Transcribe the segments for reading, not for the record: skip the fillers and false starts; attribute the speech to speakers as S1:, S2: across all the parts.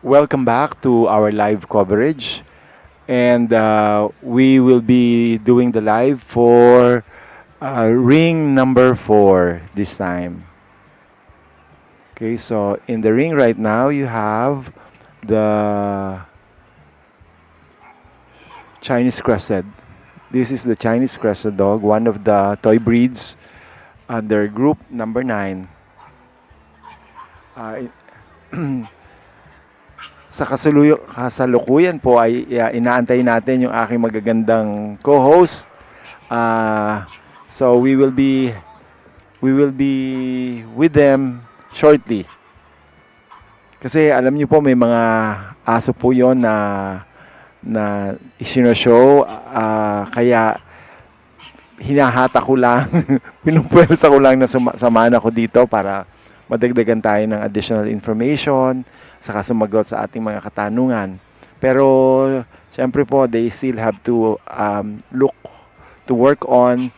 S1: Welcome back to our live coverage. And we will be doing the live for ring number 4 this time. Okay, so in the ring right now, you have the Chinese Crested. This is the Chinese Crested dog, one of the toy breeds under group number 9. Uh, Sa kasalukuyan po ay inaantay natin yung aking magagandang co-host. So we will be with them shortly. Kasi alam niyo po may mga aso po 'yon na isino-show, kaya hinahata ko lang, pinupwersa ko lang na samahan ako dito para madagdagan tayo ng additional information, saka sumagot sa ating mga katanungan. Pero, syempre po, they still have to look to work on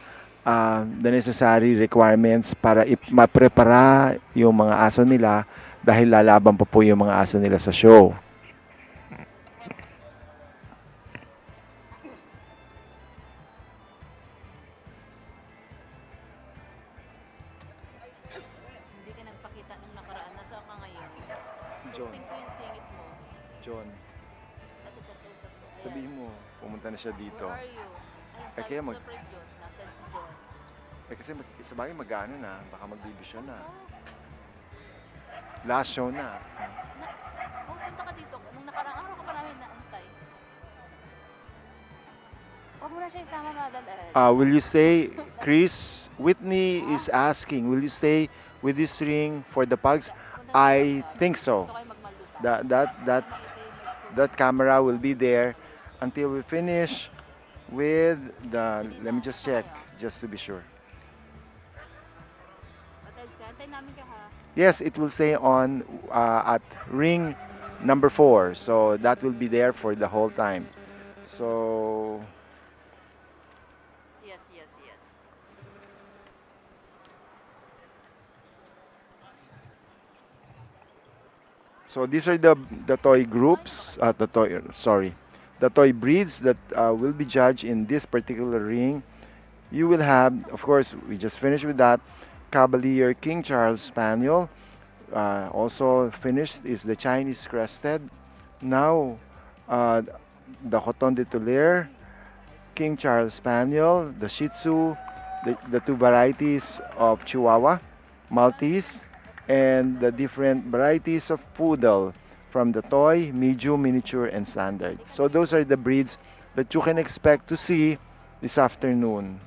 S1: the necessary requirements para maprepara yung mga aso nila dahil lalaban pa po yung mga aso nila sa show.
S2: Hindi ka nagpakita nung nakaraan. Nasaan ka ngayon?
S1: Si John.
S2: Pink ko yung singit mo.
S1: John,
S2: At usap-usap mo. Ayan.
S1: sabihin mo, pumunta na siya dito.
S2: Where are you? Ayun, sabi
S1: kaya
S2: sa
S1: mag-
S2: friend yun. Nasaan si John?
S1: kasi sa bagay mag-ano na, baka magbibisyon na.
S2: Oh,
S1: Last show na.
S2: punta ka dito. Nung nakarang araw ka pa namin naantay. Huwag mo na siya isama madadaan.
S1: Will you stay, Chris? Whitney is asking, will you stay with this ring for the pugs? I think so.
S2: Dito kayo magmaluta.
S1: That camera will be there until we finish with the. Let me just check, just to be sure.
S2: Patay ka. Antay namin ka ha.
S1: Yes, it will stay on at ring number 4, so that will be there for the whole time. So.
S2: Yes, yes, yes.
S1: So these are the toy groups, the toy breeds that will be judged in this particular ring. You will have, of course, we just finished with that, Cavalier King Charles Spaniel. Also finished is the Chinese Crested. Now, the Coton de Tulare, King Charles Spaniel, the Shih Tzu, the two varieties of Chihuahua, Maltese, and the different varieties of poodle from the toy, medium, miniature, and standard. So those are the breeds that you can expect to see this afternoon.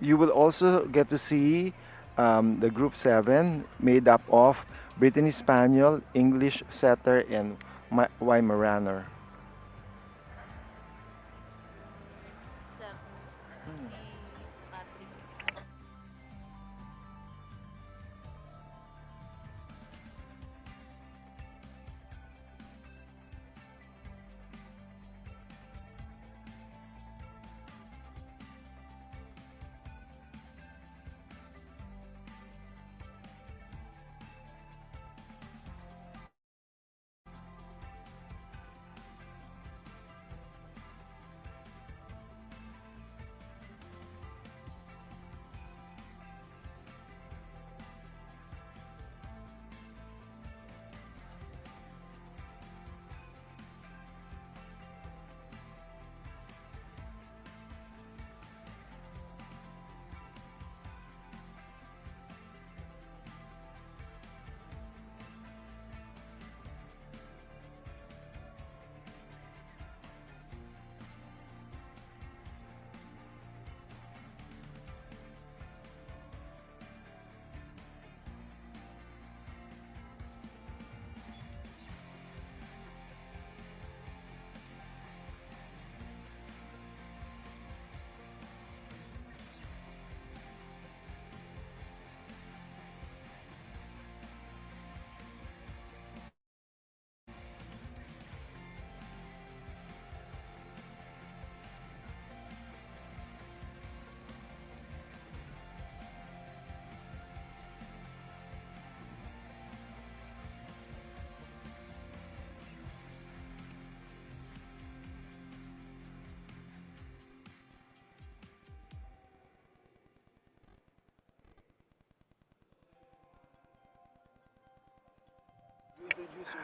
S1: You will also get to see the Group 7 made up of Brittany Spaniel, English Setter, and Weimaraner.
S2: Sir, si Patrick.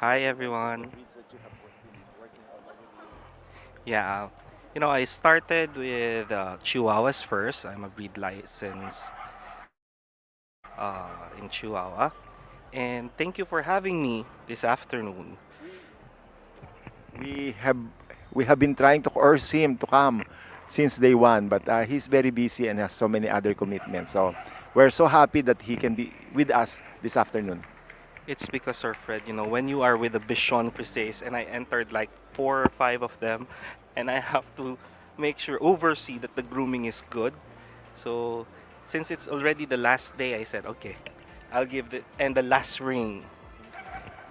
S3: Hi everyone. Yeah, I started with Chihuahuas first. I'm a breed license in Chihuahua. And thank you for having me this afternoon.
S1: We have we have been trying to coerce him to come since day one, but he's very busy and has so many other commitments. So we're so happy that he can be with us this afternoon.
S3: It's because, Sir Fred, when you are with the Bichon Frises and I entered like four or five of them, and I have to make sure, oversee that the grooming is good. So since it's already the last day, I said, okay, I'll give and the last ring.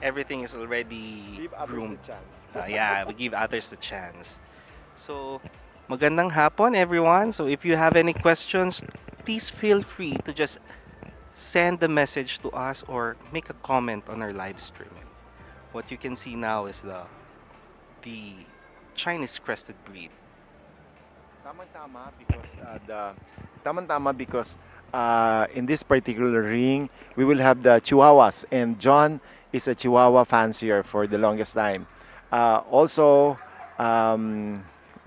S3: Everything is already
S1: Give others the
S3: groomed.
S1: chance.
S3: Yeah, we give others a chance. So, magandang hapon, everyone. So, if you have any questions, please feel free to just send the message to us or make a comment on our live streaming. What you can see now is the Chinese crested breed.
S1: Tamang-tama because tamang-tama because in this particular ring we will have the Chihuahuas, and John is a Chihuahua fancier for the longest time. Also,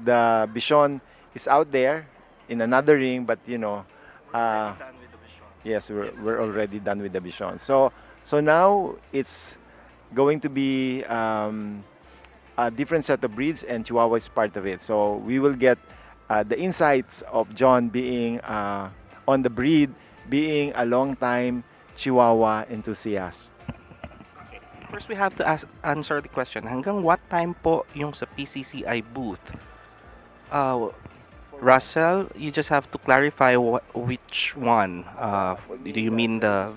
S1: the Bichon is out there in another ring, but
S3: We're already
S1: uh,
S3: done with the Bichons
S1: yes, we're
S3: yesterday.
S1: already done with the Bichon. So now it's going to be a different set of breeds, and Chihuahua is part of it. So we will get the insights of John being on the breed, being a long time Chihuahua enthusiast.
S3: Okay. First, we have to answer the question. Hanggang what time po yung sa PCCI booth? Uh, Russell, you just have to clarify which one. Do you mean the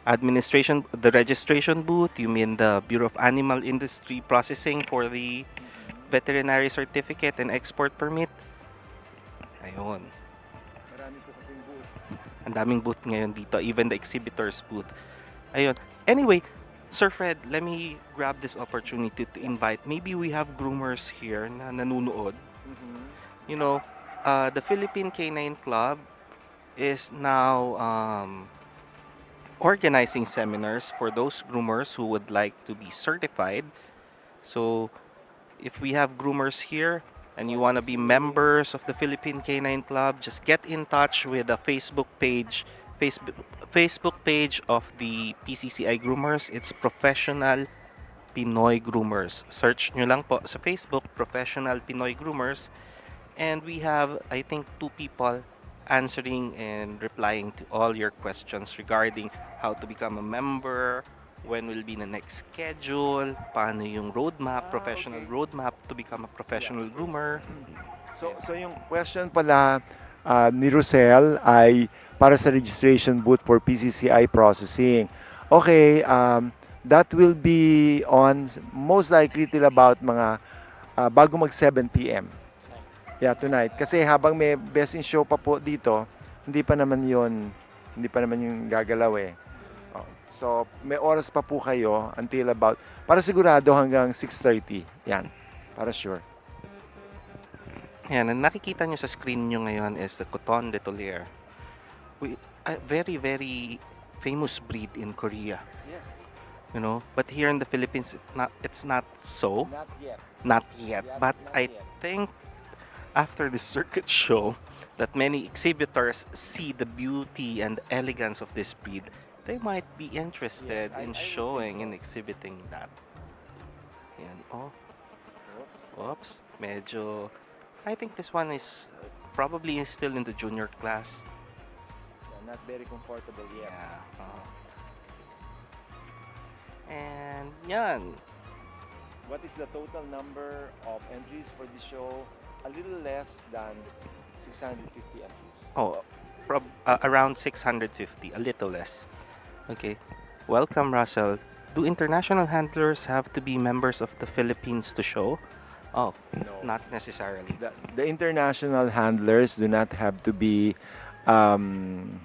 S3: the registration booth? You mean the Bureau of Animal Industry Processing for the veterinary certificate and export permit? Ayun.
S1: Marami po kasing booth.
S3: Ang daming booth ngayon dito, even the exhibitors booth. Ayun. Anyway, Sir Fred, let me grab this opportunity to invite. Maybe we have groomers here na nanunood. You know, the Philippine Canine Club is now organizing seminars for those groomers who would like to be certified. So, if we have groomers here and you want to be members of the Philippine Canine Club, just get in touch with the Facebook Facebook page of the PCCI Groomers. It's Professional Pinoy Groomers. Search nyo lang po sa Facebook, Professional Pinoy Groomers. And we have, I think, two people answering and replying to all your questions regarding how to become a member, when will be the next schedule, paano yung roadmap, professional
S1: Okay.
S3: roadmap to become a professional groomer.
S1: So yung question pala ni Rosel ay para sa registration booth for PCCI processing. Okay, that will be on most likely till about mga bago mag 7 p.m. Yeah, tonight. Kasi habang may best in show pa po dito, hindi pa naman yung gagalaw eh. Oh, so, may oras pa po kayo until about, para sigurado hanggang 6:30. Yan, para sure.
S3: Ayan, ang nakikita nyo sa screen nyo ngayon is the Coton de Tolier. A very, very famous breed in Korea.
S1: Yes,
S3: But here in the Philippines, it's not so.
S1: not yet.
S3: Not yet. But I think after the circuit show that many exhibitors see the beauty and elegance of this breed, they might be interested
S1: Yes, I
S3: in
S1: would think
S3: showing and
S1: so.
S3: exhibiting that. Yan. Oh,
S1: Oops.
S3: oops. Medyo, I think this one is probably still in the junior class.
S1: Yeah, not very comfortable yet.
S3: Yeah. And yan.
S1: What is the total number of entries for the show? A little less than 650 entries.
S3: Oh, around 650, a little less. Okay. Welcome, Russell. Do international handlers have to be members of the Philippines to show? Oh,
S1: No.
S3: not necessarily.
S1: The international handlers do not have to be um,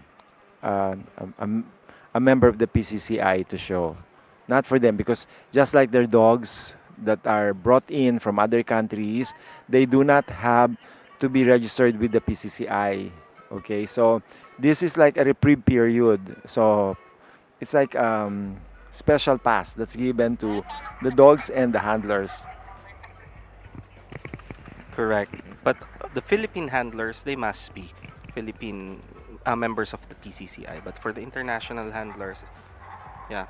S1: uh, a, a a member of the PCCI to show. Not for them, because just like their dogs that are brought in from other countries, they do not have to be registered with the PCCI. Okay, so this is like a reprieve period. So it's like special pass that's given to the dogs and the handlers.
S3: Correct. But the Philippine handlers, they must be Philippine members of the PCCI. But for the international handlers, yeah,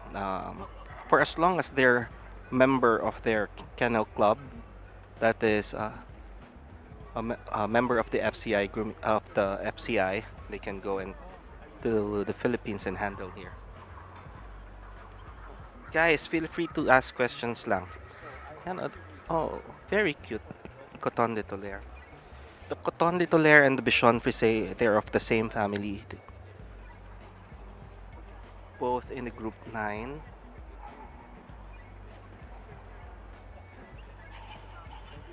S3: for as long as they're member of their kennel club, that is a member of the FCI group of the FCI, they can go and to the Philippines and handle here. Guys, feel free to ask questions lang. Yan, oh, very cute. Coton de Tolere. The Coton de Tolere and the Bichon Frise, they're of the same family. Both in the group 9.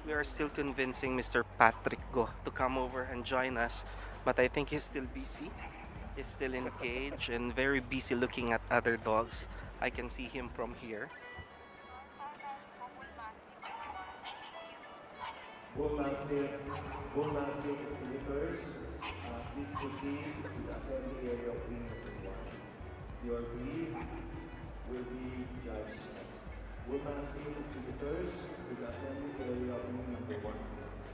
S3: We are still convincing Mr. Patrick Go to come over and join us, but I think he's still busy. He's still in a cage and very busy looking at other dogs. I can see him from here.
S1: Bull Mastiff, Bull Mastiff exhibitors, please proceed to the assembly area of wing number 1. Your breed will be judged next. Bull Mastiff exhibitors to the assembly area of wing number 1, please.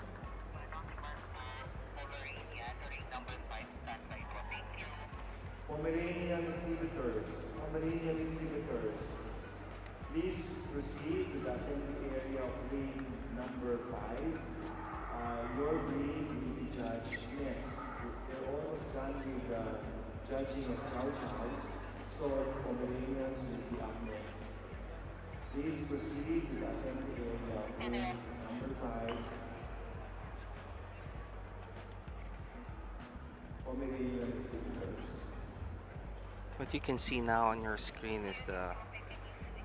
S1: Pomeranian exhibitors, Pomeranian exhibitors, please proceed to the assembly area of wing number 5. Your breed will be judged next. We're almost done with the judging of Chow Chows, so Pomeranians will be up next. Please proceed to the assembly area of wing number 5. Pomeranian exhibitors.
S3: What you can see now on your screen is the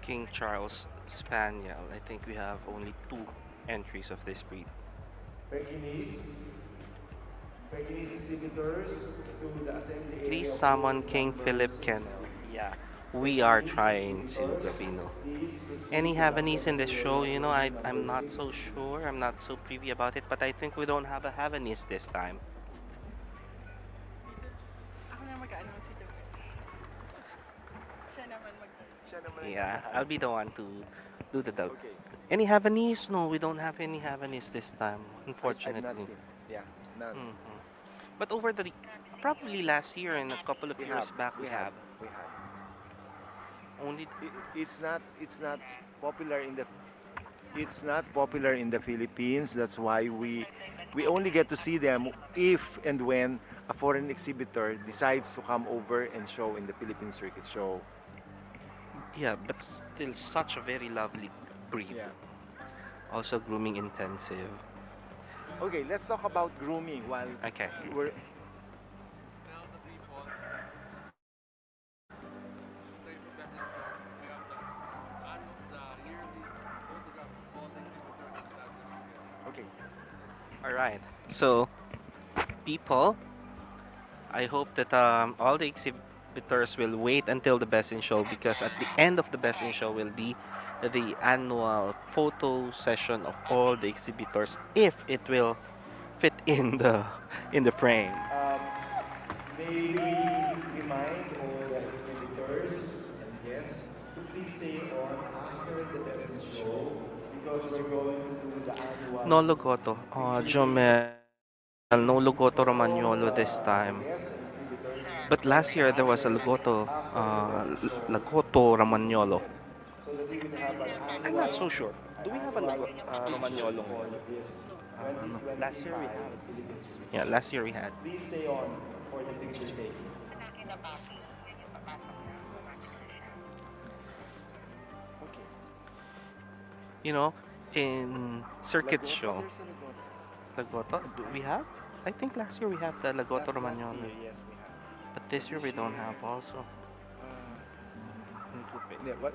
S3: King Charles Spaniel. I think we have only 2 entries of this breed.
S1: Pekingese, Pekingese exhibitors to the assembly area.
S3: Please
S1: of
S3: summon
S1: wing
S3: King
S1: number
S3: Philip
S1: 6.
S3: Kennel. Yeah, we are
S1: Pekingese
S3: trying to,
S1: exhibitors,
S3: Gabino.
S1: please proceed
S3: Any
S1: to the
S3: Havanese in this
S1: assembly
S3: show?
S1: area
S3: You
S1: of
S3: know,
S1: wing
S3: I'm
S1: number
S3: not
S1: 6.
S3: so sure. I'm not so privy about it, but I think we don't have a Havanese this time.
S2: Ako na mag-ano si Joe. Siya naman mag-
S1: Siya naman ang
S3: Yeah,
S1: nasa
S3: I'll
S1: hands
S3: be
S1: ko.
S3: the one to do the dog.
S1: Okay.
S3: Any Havanese? No, we don't have any Havanese this time,
S1: I've not
S3: unfortunately.
S1: seen. Yeah, none.
S3: Mhm. But over the probably last year and a couple of
S1: We
S3: years
S1: have.
S3: back, we
S1: We
S3: have
S1: have. We have.
S3: only.
S1: It's not. It's not popular in the. It's not popular in the Philippines. That's why we only get to see them if and when a foreign exhibitor decides to come over and show in the Philippine Circuit show.
S3: Yeah, but still such a very lovely breed.
S1: Yeah.
S3: Also grooming intensive.
S1: Okay, let's talk about grooming while
S3: Okay.
S1: we're okay.
S3: All right. So, people, I hope that all the exhibitors will wait until the Best in Show, because at the end of the Best in Show will be the annual photo session of all the exhibitors, if it will fit in the frame.
S1: May we remind all the exhibitors and guests to please stay on after the lesson show because we're going to do the annual
S3: No Logoto. Jomel, no Logoto Romagnolo this time.
S1: guests and exhibitors
S3: But last year there was a Logoto, Logoto Romagnolo.
S1: so that we will have an
S3: I'm
S1: annual
S3: not so sure. Do we have a Romagnolo?
S1: for this
S3: No. Last year we
S1: 2025
S3: had.
S1: Philippine Circuit.
S3: Yeah, last year we had.
S1: Please stay on for the picture taking. Okay.
S3: You know, in circuit
S1: Lagoto,
S3: show,
S1: there's a Lagoto.
S3: Lagoto, do we have? I think last year we have the Lagoto
S1: Last
S3: Romagnolo.
S1: year, yes, we have.
S3: But this year we don't have also.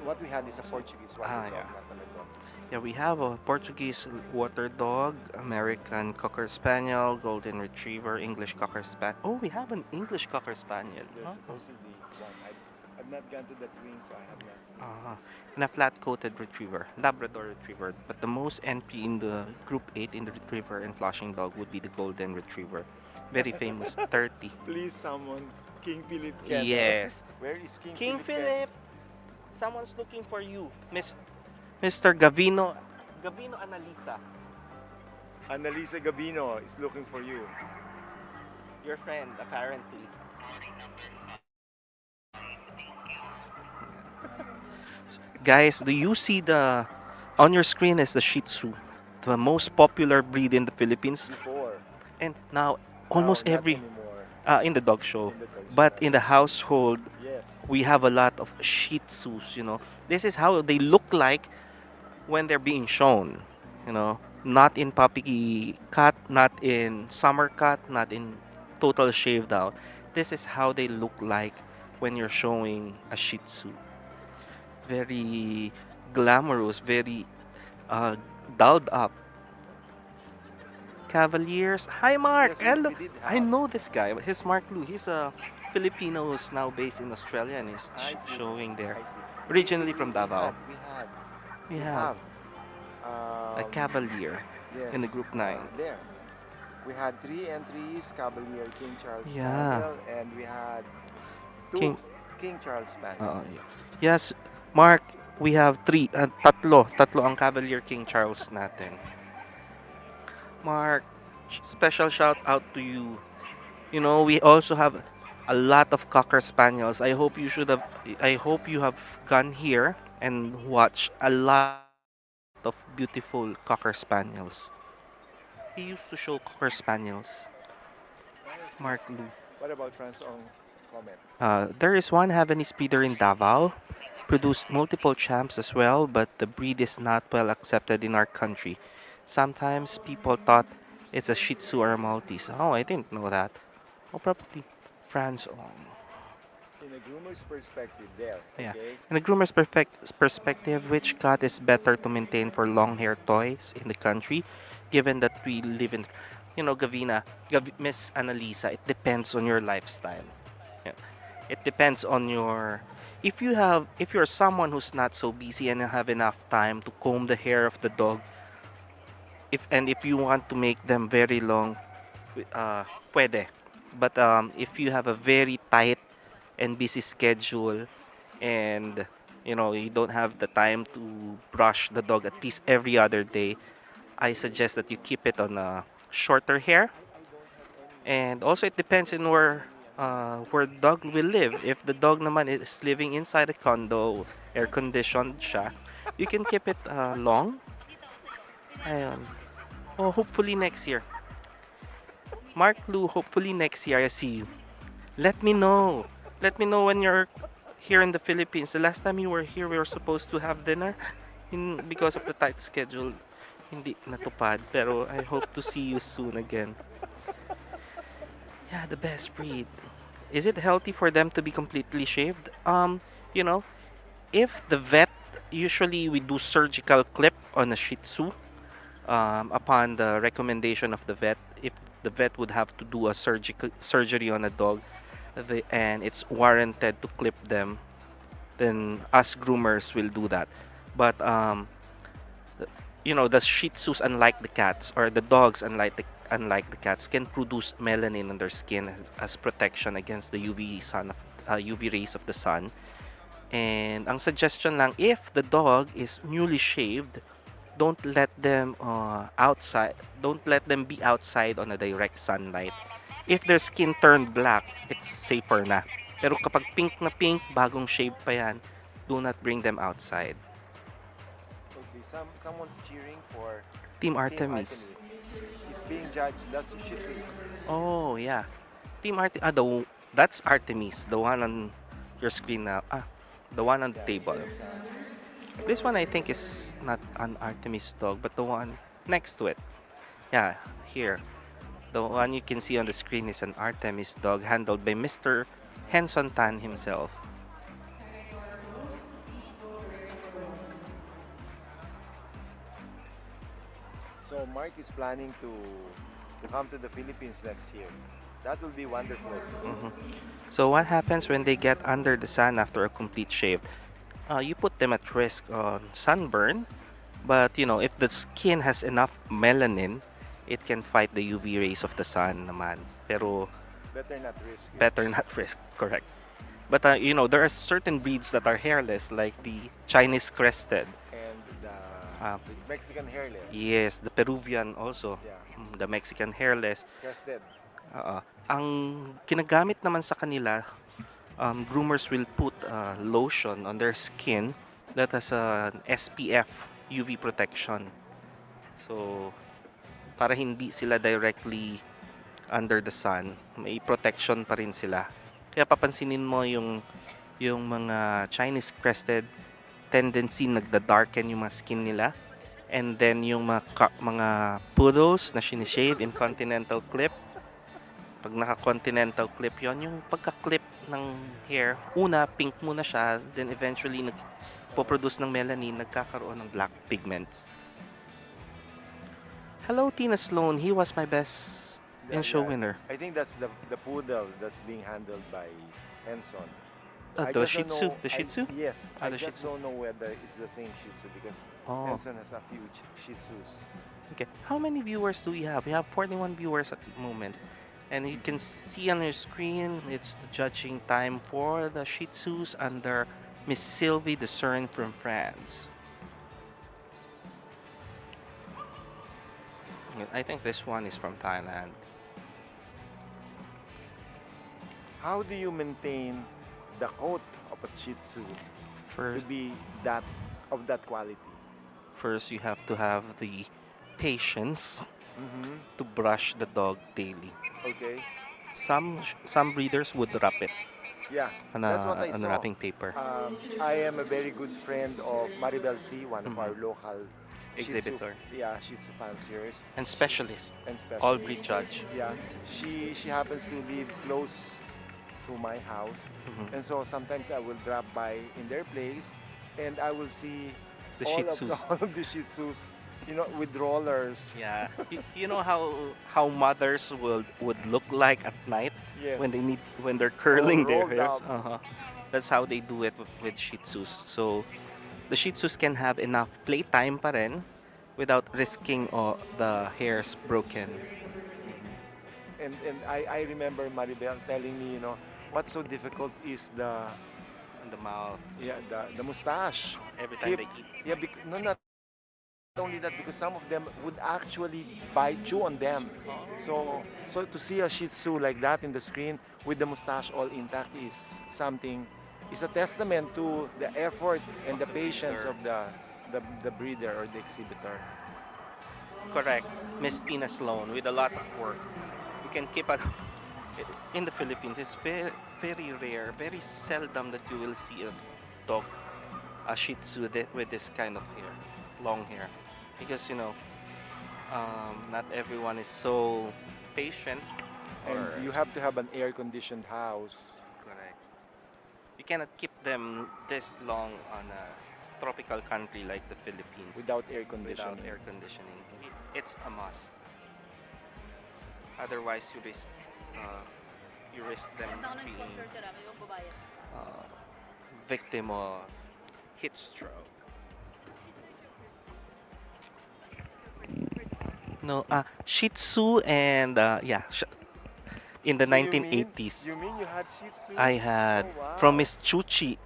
S1: What we had is a Portuguese one.
S3: Ah,
S1: dog,
S3: yeah.
S1: not a Lagoto.
S3: Yeah, we have a Portuguese water dog, American Cocker Spaniel, Golden Retriever, English Cocker Spaniel. Oh, we have an English Cocker Spaniel.
S1: There's
S3: Huh?
S1: supposedly one. I've not gone to that ring, so I have not seen.
S3: And a flat-coated retriever, Labrador Retriever. But the most entry in the Group 8 in the Retriever and Flushing Dog would be the Golden Retriever. Very famous, 30.
S1: Please, someone, King Philip Kennel.
S3: Yes.
S1: Where is King,
S3: King
S1: Philip?
S3: Philip! Someone's looking for you, Mr. Gavino Analisa,
S1: Annalisa Gabino is looking for you.
S3: your friend, apparently. Guys, do you see the on your screen is the Shih Tzu, the most popular breed in the Philippines,
S1: Before.
S3: and now
S1: Now,
S3: almost
S1: not
S3: every
S1: anymore.
S3: in the dog show,
S1: In the dog
S3: but
S1: show.
S3: in the household
S1: Yes.
S3: we have a lot of Shih Tzus. This is how they look like when they're being shown. Not in puppy cut, not in summer cut, not in total shaved out. This is how they look like when you're showing a Shih Tzu. Very glamorous, very uh, dolled up. Cavaliers. Hi, Mark.
S1: Yes,
S3: Hello.
S1: we did
S3: I
S1: have.
S3: know this guy. He's Mark Lu. He's a Filipino who's now based in Australia and is
S1: I see.
S3: showing there.
S1: I see.
S3: Originally from
S1: We
S3: Davao.
S1: had. We had.
S3: We
S1: We
S3: have
S1: have.
S3: a Cavalier in the
S1: Yes.
S3: group 9.
S1: There. We had 3 entries, Cavalier King Charles
S3: Yeah.
S1: Spaniel, and we had 2
S3: King.
S1: King Charles Spaniel.
S3: Yeah. Yes, Mark, we have 3, tatlo. Tatlo ang Cavalier King Charles natin. Mark, special shout out to you. We also have a lot of Cocker Spaniels. I hope you have gone here and watched a lot of beautiful Cocker Spaniels. He used to show Cocker Spaniels.
S1: I see.
S3: Mark Lu.
S1: What about Franzong comment?
S3: There is one Havanese breeder in Davao, produced multiple champs as well, but the breed is not well accepted in our country. Sometimes people thought it's a Shih Tzu or a Maltese. Oh, I didn't know that. Oh, probably France. Oh,
S1: In a groomer's perspective, there.
S3: yeah.
S1: Okay.
S3: In a groomer's perspective, which cat is better to maintain for long-hair toys in the country, given that we live in, Miss Annalisa, it depends on your lifestyle. Yeah. It depends on your. If you're someone who's not so busy and have enough time to comb the hair of the dog, if you want to make them very long, pwede. But if you have a very tight and busy schedule and you don't have the time to brush the dog at least every other day, I suggest that you keep it on a shorter hair. And also it depends on where the dog will live. If the dog naman is living inside a condo, air conditioned siya, you can keep it long.
S2: Pakita ko sa'yo.
S3: Ayun. Oh, hopefully next year. Mark Lu, hopefully next year I see you. Let me know. Let me know when you're here in the Philippines. The last time you were here, we were supposed to have dinner. Because of the tight schedule, hindi natupad. Pero I hope to see you soon again. Yeah, the best breed. Is it healthy for them to be completely shaved? You know, if the vet, usually we do surgical clip on a Shih Tzu, upon the recommendation of the vet. If the vet would have to do a surgery on a dog, and it's warranted to clip them, then us groomers will do that. But the Shih Tzus, unlike the cats, or the dogs, unlike the cats, can produce melanin on their skin as protection against the UV rays of the sun. And ang suggestion lang, if the dog is newly shaved, don't let them outside. Don't let them be outside on a direct sunlight. If their skin turned black, it's safer na. Pero kapag pink na pink, bagong shave pa yan, do not bring them outside.
S1: Okay. Someone's cheering for
S3: Team
S1: Team
S3: Artemis.
S1: It's being judged. That's Shih Tzus.
S3: Oh, yeah. Team Artemis. That's Artemis, the one on your screen now. The one on the
S1: Yeah,
S3: table.
S1: that's,
S3: This one I think is not an Artemis dog, but the one next to it. Yeah, here. The one you can see on the screen is an Artemis dog handled by Mr. Henson Tan himself.
S1: So Mark is planning to come to the Philippines next year. That will be wonderful.
S3: Mhm. So what happens when they get under the sun after a complete shave? You put them at risk on sunburn, but if the skin has enough melanin, it can fight the UV rays of the sun naman. Pero
S1: Better not risk it.
S3: better not risk, correct. But you know, there are certain breeds that are hairless, like the Chinese crested.
S1: And
S3: Uh,
S1: the Mexican hairless.
S3: yes, the Peruvian also,
S1: Yeah,
S3: the Mexican hairless.
S1: crested.
S3: Oo. Ang ginagamit naman sa kanila, groomers will put lotion on their skin that has an SPF UV protection. So, para hindi sila directly under the sun, may protection pa rin sila. Kaya papansinin mo yung mga Chinese crested tendency nagda-darken yung mga skin nila. And then yung mga poodles na sinishave in continental clip, pag naka-continental clip yon, yung pagka-clip ng hair, una pink muna siya, then eventually nagpo-produce ng melanin, nagkakaroon ng black pigments. Hello, Tina Sloan. He was my best in show winner.
S1: I think that's the poodle that's being handled by Henson. I
S3: The
S1: just
S3: Shih
S1: don't
S3: Tzu?
S1: know.
S3: The Shih Tzu?
S1: Yes,
S3: Ah,
S1: I
S3: the Shih
S1: just
S3: Tzu.
S1: don't know whether it's the same Shih Tzu because
S3: Oh,
S1: Henson has a few Shih Tzus.
S3: okay. How many viewers do we have? We have 41 viewers at the moment. And you can see on your screen, it's the judging time for the Shih Tzus under Miss Sylvie DESSERNE from France. Yeah, I think this one is from Thailand.
S1: How do you maintain the coat of a Shih Tzu to
S3: First,
S1: be that quality?
S3: first you have to have the patience
S1: Mm-hmm.
S3: to brush the dog daily.
S1: Okay.
S3: Some breeders would wrap it
S1: Yeah,
S3: on
S1: that's what I
S3: on
S1: saw.
S3: wrapping paper.
S1: I am a very good friend of Maribel C, one of our
S3: Mhm.
S1: local
S3: Exhibitor
S1: Shih Tzu fanciers
S3: and specialist,
S1: and
S3: all breed
S1: specialists.
S3: judge.
S1: Yeah, she happens to live close to my house,
S3: Mhm.
S1: and so sometimes I will drop by in their place, and I will see
S3: The Shih Tzus.
S1: all of the Shih Tzus, with rollers.
S3: Yeah, you know how mothers would look like at night
S1: Yes.
S3: when they're curling their
S1: rolled
S3: hairs.
S1: up.
S3: That's how they do it with Shih Tzus. So the Shih Tzus can have enough playtime pa rin without risking the hairs broken.
S1: And I remember Maribel telling me, what's so difficult is
S3: In the mouth
S1: the mustache.
S3: every time
S1: Keep,
S3: they eat.
S1: yeah, no, not only that, because some of them would actually chew on them. So to see a Shih Tzu like that in the screen with the mustache all intact is a testament to the effort and the patience of the breeder or the exhibitor.
S3: Correct, Miss Tina Sloan, with a lot of work. You can keep a in the Philippines. It's very rare, very seldom that you will see a dog, a Shih Tzu with this kind of hair, long hair, because not everyone is so patient. Or
S1: And you have to have an air-conditioned house.
S3: correct, you cannot keep them this long on a tropical country like the Philippines
S1: Without air
S3: without
S1: conditioning.
S3: air conditioning. It's a must. Otherwise, you risk them
S2: Ganda ko ng
S3: being
S2: sponsor sir, may magbabayad.
S3: uh, victim of heat stroke. No, Shih Tzu and in the
S1: So
S3: 1980s,
S1: you mean you had Shih Tzus?
S3: I had
S1: Oh, wow.
S3: from Miss Chuchi,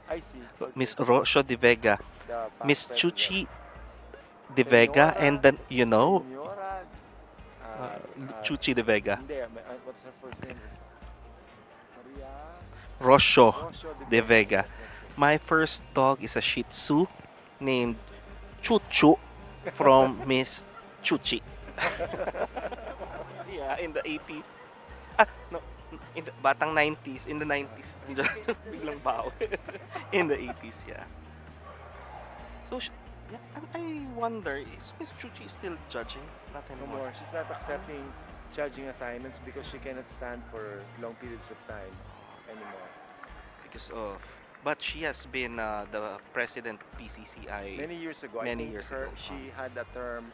S1: I see.
S3: Miss
S1: Okay.
S3: Rocio de Vega,
S1: The past
S3: Miss
S1: president.
S3: Chuchi de Vega, and then
S1: Senora,
S3: Chuchi de Vega,
S1: hindi, what's her first name? Maria
S3: Rocio
S1: Rocio
S3: de Vega.
S1: Yes, that's it.
S3: My first dog is a Shih Tzu named Chuchu from Miss Chuchi. Yeah, in the 80s. No, in the batang 90s, in the 90s. Biglang baho. In the 80s, yeah. So, yeah, I wonder, is Miss Chuchi still judging? Not
S1: No
S3: anymore.
S1: more. She's not accepting judging assignments because she cannot stand for long periods of time anymore.
S3: Because of, but she has been the president of PCCI.
S1: Many years ago,
S3: Many
S1: I think
S3: years ago,
S1: she had a term.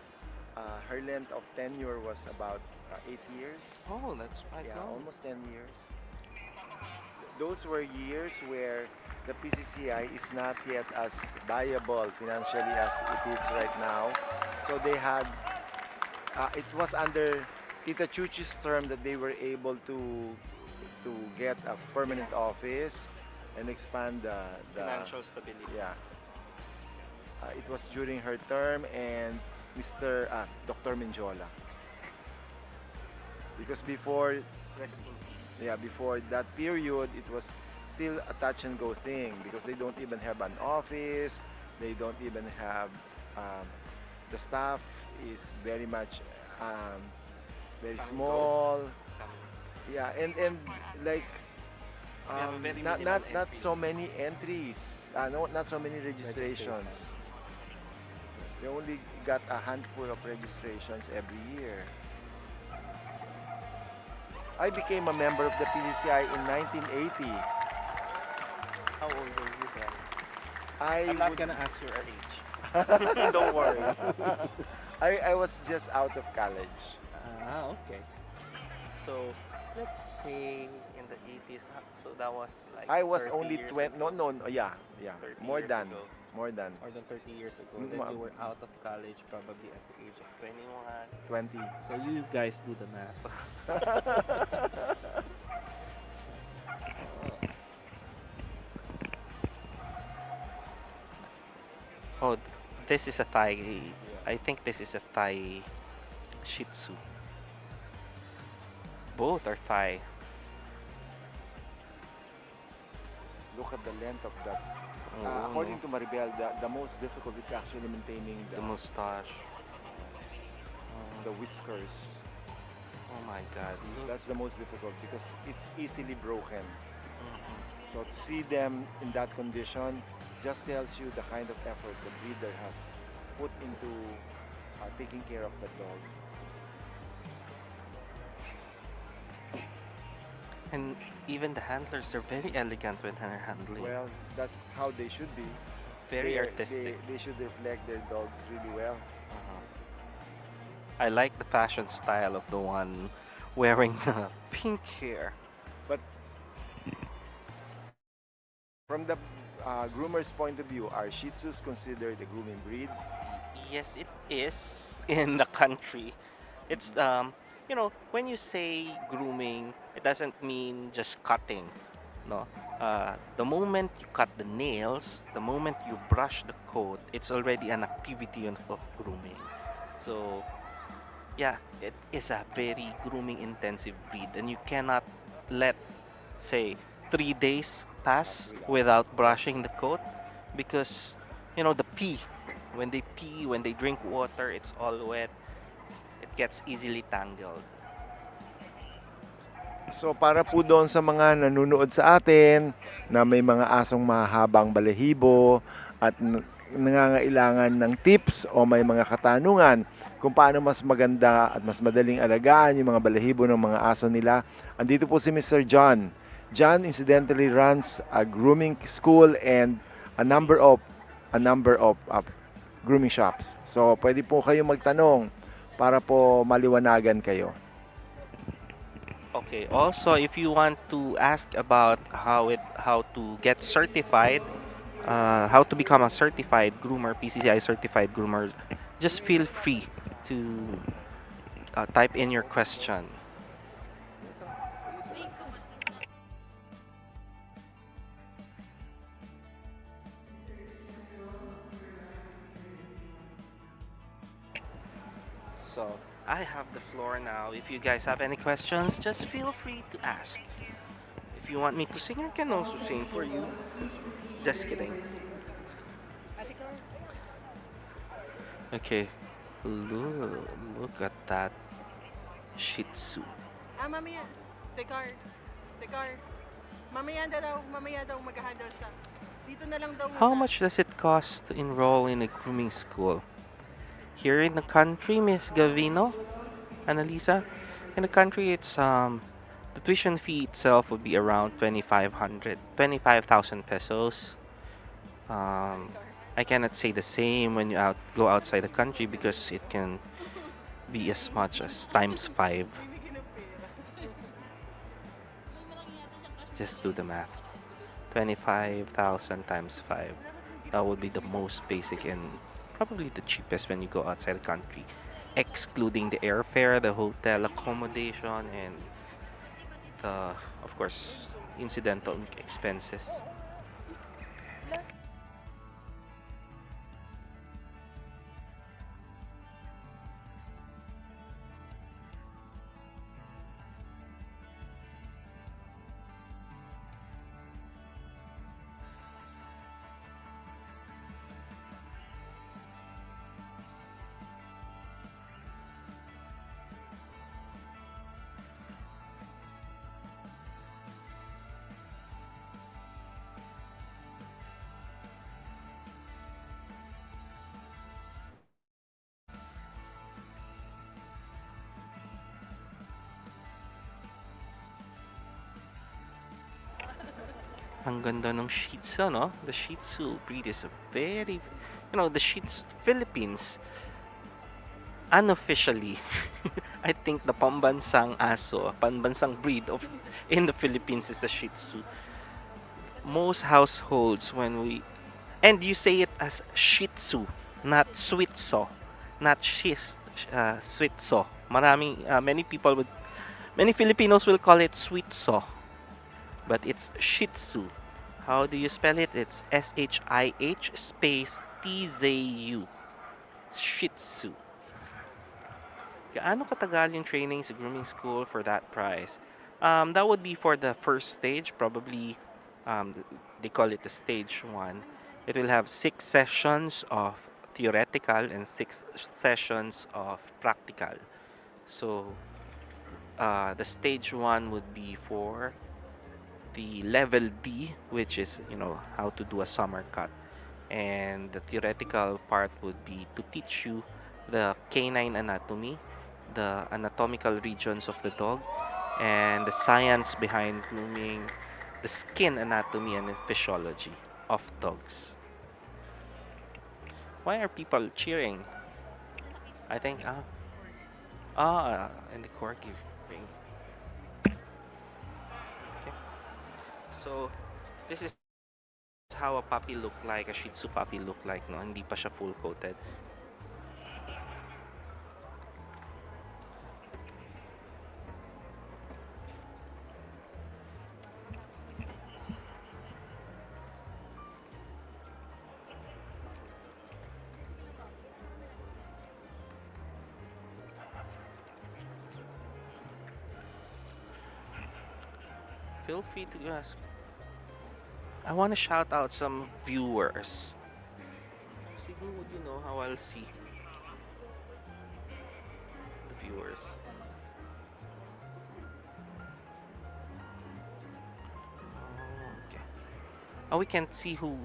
S1: Her length of tenure was about 8 years.
S3: Oh, that's right.
S1: Yeah, almost 10 years. Those were years where the PCCI is not yet as viable financially as it is right now. So they had, it was under Tita Chuchi's term that they were able to to get a permanent office and expand the
S3: Financial stability.
S1: yeah. It was during her term and Dr. Menjola. Because before
S3: Rest in peace.
S1: yeah, before that period, it was still a touch and go thing because they don't even have an office. They don't even have um, the staff is very much um, very
S3: Come and go.
S1: small.
S3: Come.
S1: Yeah, and like
S3: We have a very
S1: not
S3: minimal
S1: not
S3: entry.
S1: so many entries. No, not so many registrations. They only got a handful of registrations every year. I became a member of the PCCI in 1980.
S3: How old were you then?
S1: I
S3: I'm not
S1: would
S3: gonna ask your age. Don't worry.
S1: I was just out of college.
S3: Okay. So, let's say in the 80s, so that was like
S1: I was
S3: 30
S1: only
S3: years
S1: 20. No,
S3: ago.
S1: no, no, yeah, yeah.
S3: 30
S1: More
S3: years
S1: than,
S3: ago.
S1: more than
S3: More than 30 years ago.
S1: Mm,
S3: Then
S1: ma-
S3: you were out of college probably at the age of 21.
S1: 20.
S3: So you guys do the math. Oh, this is a Thai. I think this is a Thai Shih Tzu. Both are Thai.
S1: Look at the length of that.
S3: Oo,
S1: According
S3: no?
S1: to Maribel, the most difficult is actually maintaining
S3: The mustache.
S1: the whiskers.
S3: Oh my God! Look.
S1: That's the most difficult because it's easily broken.
S3: Mhm.
S1: So to see them in that condition just tells you the kind of effort the breeder has put into taking care of the dog.
S3: And even the handlers are very elegant when they're handling.
S1: Well, that's how they should be.
S3: Very
S1: They
S3: artistic.
S1: They should reflect their dogs really well.
S3: Uh-huh. I like the fashion style of the one wearing pink hair.
S1: But from the groomer's point of view, are Shih Tzus considered a grooming breed?
S3: Yes, it is in the country. It's when you say grooming, it doesn't mean just cutting. No. The moment you cut the nails, the moment you brush the coat, it's already an activity of grooming. So, yeah, it is a very grooming intensive breed, and you cannot let, say, 3 days pass without brushing the coat because, the pee, when they drink water, it's all wet, it gets easily tangled.
S1: So para po doon sa mga nanonood sa atin na may mga asong mahabang balahibo at nangangailangan ng tips o may mga katanungan kung paano mas maganda at mas madaling alagaan yung mga balahibo ng mga aso nila, andito po si Mr. John. John incidentally runs a grooming school and a number of grooming shops. So pwede po kayo magtanong para po maliwanagan kayo.
S3: Okay. Also, if you want to ask about how to get certified, how to become a certified groomer, PCCI certified groomer, just feel free to type in your question. So I have the floor now. If you guys have any questions, just feel free to ask. If you want me to sing, I can also sing for you. Just kidding. Okay. Look at that Shih Tzu.
S4: Mamaya. Tekar. Mamaya daw mag-handle siya. Dito na lang daw
S3: How
S4: muna.
S3: much does it cost to enroll in a grooming school? Here in the country, Miss Gavino, Annalisa, in the country, it's the tuition fee itself would be around 25,000 pesos. I cannot say the same when you go outside the country because it can be as much as times 5.
S4: Bibigyan ng pera.
S3: Just do the math. 25,000 times 5. That would be the most basic and probably the cheapest when you go outside the country, excluding the airfare, the hotel accommodation, and of course, incidental expenses. Ang ganda ng Shih Tzu, no? The Shih Tzu breed is a very, the Shih Tzu Philippines, unofficially, I think the pambansang breed of in the Philippines is the Shih Tzu. Most households and you say it as Shih Tzu, not Switzo, not Switzo. Many Filipinos will call it Switzo, but it's Shih Tzu. How do you spell it? It's SHIH space TZU. Shih Tzu. Gaano katagal yung training sa grooming school for that price? That would be for the first stage, probably. They call it the stage 1. It will have 6 sessions of theoretical and 6 sessions of practical. So the stage 1 would be for the level D, which is how to do a summer cut, and the theoretical part would be to teach you the canine anatomy, the anatomical regions of the dog, and the science behind grooming, the skin anatomy and physiology of dogs. Why are people cheering? I think and the corgi ring. Okay. So this is how a puppy look like, a Shih Tzu puppy look like, no? Hindi pa siya full coated. Feel free to ask. I want to shout out some viewers. Siguro would you know how I'll see the viewers. Oh, okay. Oh, we can't see who.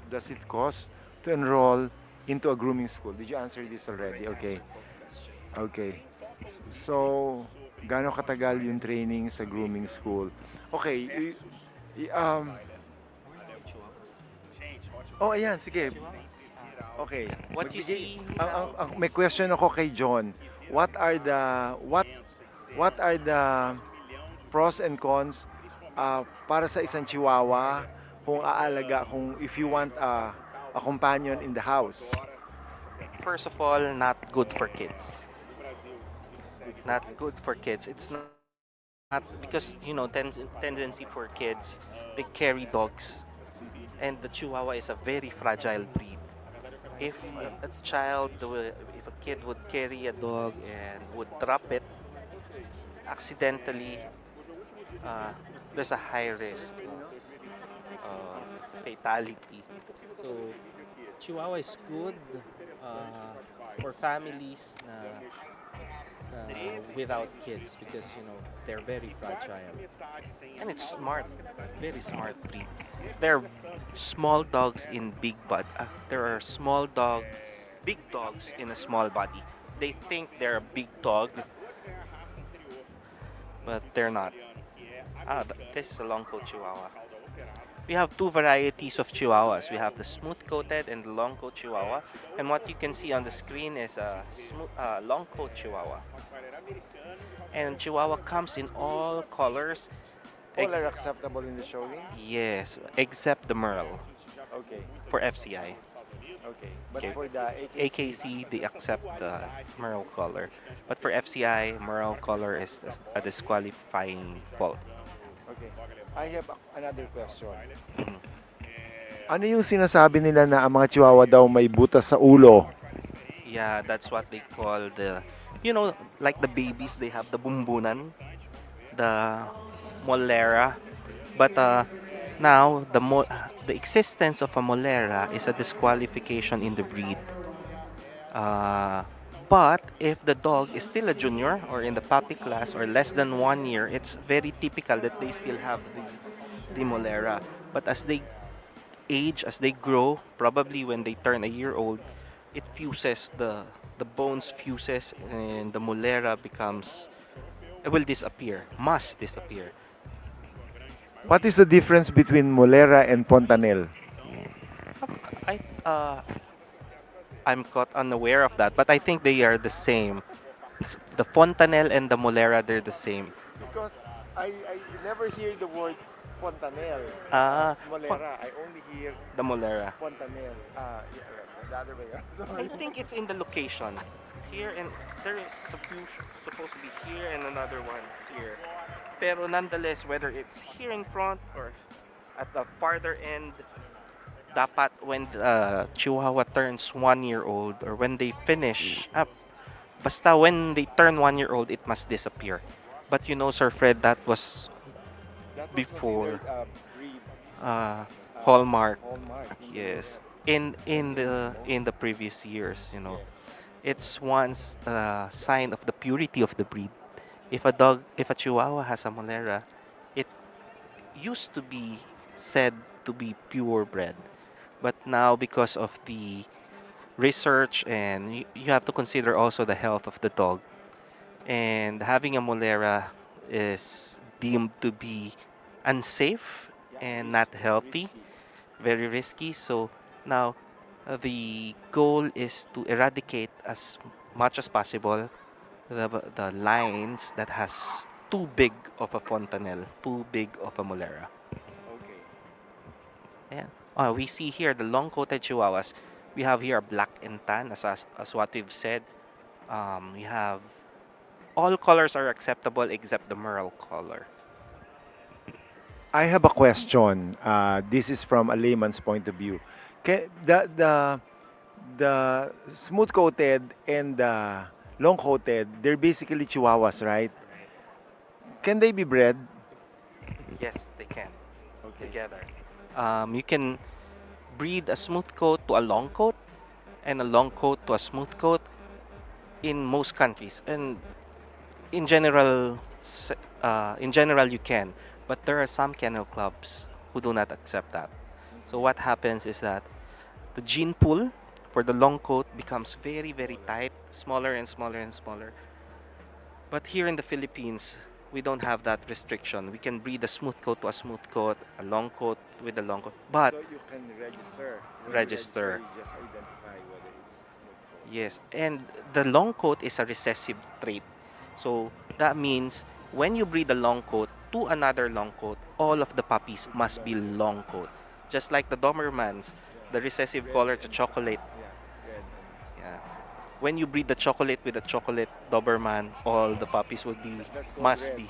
S1: Does it cost to enroll into a grooming school? Did you answer this already? Okay. Okay. So, gaano katagal yung training sa grooming school? Okay. Oh, ayan, sige. Okay.
S3: What you see
S1: May question ako kay John. What are the pros and cons para sa isang chihuahua kung if you want a companion in the house?
S3: First of all, not good for kids. Not good for kids. It's not because tendency for kids, they carry dogs, and the Chihuahua is a very fragile breed. If if a kid would carry a dog and would drop it accidentally, there's a high risk of fatality. So Chihuahua is good for families without kids because they're very fragile, and it's smart, very smart breed. There are small dogs in big there are small dogs, big dogs in a small body. They think they're a big dog, but they're not. This is a long coat Chihuahua. We have 2 varieties of Chihuahuas. We have the smooth-coated and the long-coat Chihuahua. And what you can see on the screen is a long-coat Chihuahua. And Chihuahua comes in all colors.
S1: All are acceptable in the showing?
S3: Yes, except the Merle
S1: Okay,
S3: for FCI.
S1: okay. But
S3: Okay.
S1: for the AKC,
S3: AKC, they accept the Merle color. But for FCI, Merle color is a disqualifying fault.
S1: okay. I have another question.
S3: Mhm.
S1: Ano yung sinasabi nila na ang mga chihuahua daw may butas sa ulo?
S3: Yeah, that's what they call the, like the babies, they have the bumbunan, the molera. But now the existence of a molera is a disqualification in the breed. Uh, but if the dog is still a junior or in the puppy class or less than 1 year, it's very typical that they still have the molera. But as they age, as they grow, probably when they turn a year old, it fuses, the bones fuses, and the molera becomes, it will disappear, must disappear.
S1: What is the difference between Molera and Fontanelle?
S3: I I'm caught unaware of that, but I think they are the same. The fontanelle and the molera, they're the same.
S1: Because I never hear the word Fontanelle.
S3: Ah, fon-
S1: Molera, I only hear
S3: the molera.
S1: Fontanelle. Yeah, the other way.
S3: I
S1: Sorry.
S3: think it's in the location. Here and there is supposed to be here and another one here. Pero nonetheless, whether it's here in front or at the farther end, dapat when Chihuahua turns 1 year old or when they finish up, basta when they turn 1 year old, it must disappear. But Sir Fred, that was
S1: That was
S3: before
S1: considered breed
S3: uh, Hallmark.
S1: hallmark.
S3: Yes,
S1: Yes.
S3: in the previous years,
S1: Yes.
S3: it's once a sign of the purity of the breed. If a Chihuahua has a Molera, it used to be said to be purebred, but now because of the research and you have to consider also the health of the dog, and having a Molera is deemed to be unsafe
S1: Yeah,
S3: and not healthy,
S1: risky.
S3: very risky. So now the goal is to eradicate as much as possible the lines that has too big of a fontanelle, too big of a molera.
S1: Okay.
S3: And we see here the long-coated chihuahuas. We have here black and tan, as what we've said. We have all colors are acceptable except the merle color.
S1: I have a question. This is from a layman's point of view. The smooth coated and the long coated, they're basically chihuahuas, right? Can they be bred?
S3: Yes, they can
S1: Okay.
S3: together. You can breed a smooth coat to a long coat and a long coat to a smooth coat in most countries, and in general, you can. But there are some kennel clubs who do not accept that. So what happens is that the gene pool for the long coat becomes very very tight, smaller and smaller and smaller. But here in the Philippines, we don't have that restriction. We can breed a smooth coat to a smooth coat, a long coat with a long coat. But
S1: So you can register. When
S3: register.
S1: you just identify whether it's smooth coat.
S3: Yes, and the long coat is a recessive trait. So that means when you breed a long coat to another long coat, all of the puppies must be long coat. Just like the Dobermans, the recessive color to chocolate.
S1: Yeah, red.
S3: Yeah. When you breed the chocolate with a chocolate Doberman, all the puppies would be
S1: That's called
S3: must
S1: red.
S3: be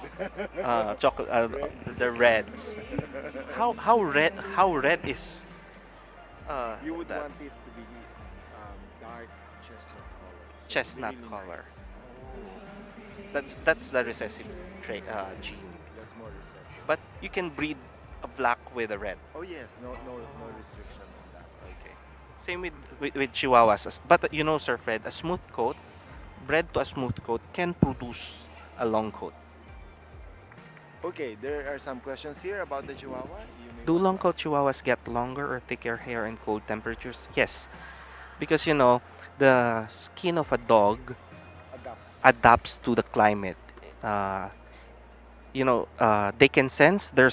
S3: chocolate
S1: Red.
S3: the reds. How red is
S1: You would
S3: that
S1: want it to be dark chestnut color. So
S3: chestnut
S1: really
S3: color?
S1: nice.
S3: That's the recessive trait gene.
S1: That's more recessive.
S3: But you can breed a black with a red.
S1: Oh yes, no restriction on that.
S3: Okay. Same with Chihuahuas. But Sir Fred, a smooth coat, bred to a smooth coat, can produce a long coat.
S1: Okay, there are some questions here about the Chihuahua. You may
S3: Do
S1: want to
S3: long coat
S1: ask.
S3: Chihuahuas get longer or thicker hair in cold temperatures? Yes, because the skin of a dog
S1: Adapt.
S3: adapts to the climate. Uh, they can sense the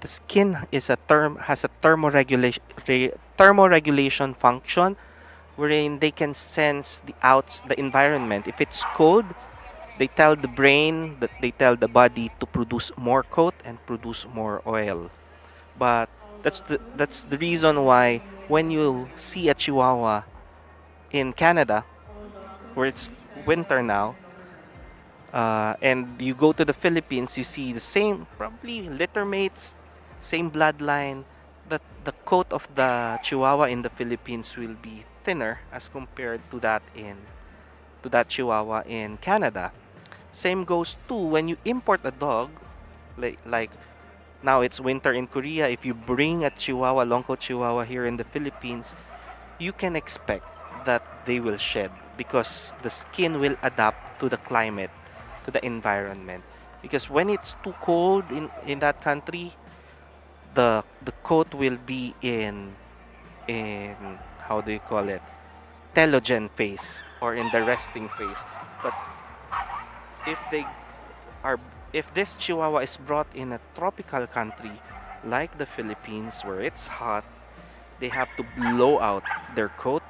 S3: skin is a term has a thermoregulation function wherein they can sense the environment. If it's cold, They tell the brain, that they tell the body to produce more coat and produce more oil. But that's the reason why when you see a Chihuahua in Canada, where it's winter now, and you go to the Philippines, you see the same, probably litter mates, same bloodline. That the coat of the Chihuahua in the Philippines will be thinner as compared to that Chihuahua in Canada. Same goes to when you import a dog, like now it's winter in Korea. If you bring a Chihuahua, long coat Chihuahua here in the Philippines, you can expect that they will shed because the skin will adapt to the climate, to the environment. Because when it's too cold in that country, the coat will be in how do you call it? Telogen phase or in the resting phase. But if they are if this Chihuahua is brought in a tropical country like the Philippines where it's hot, they have to blow out their coat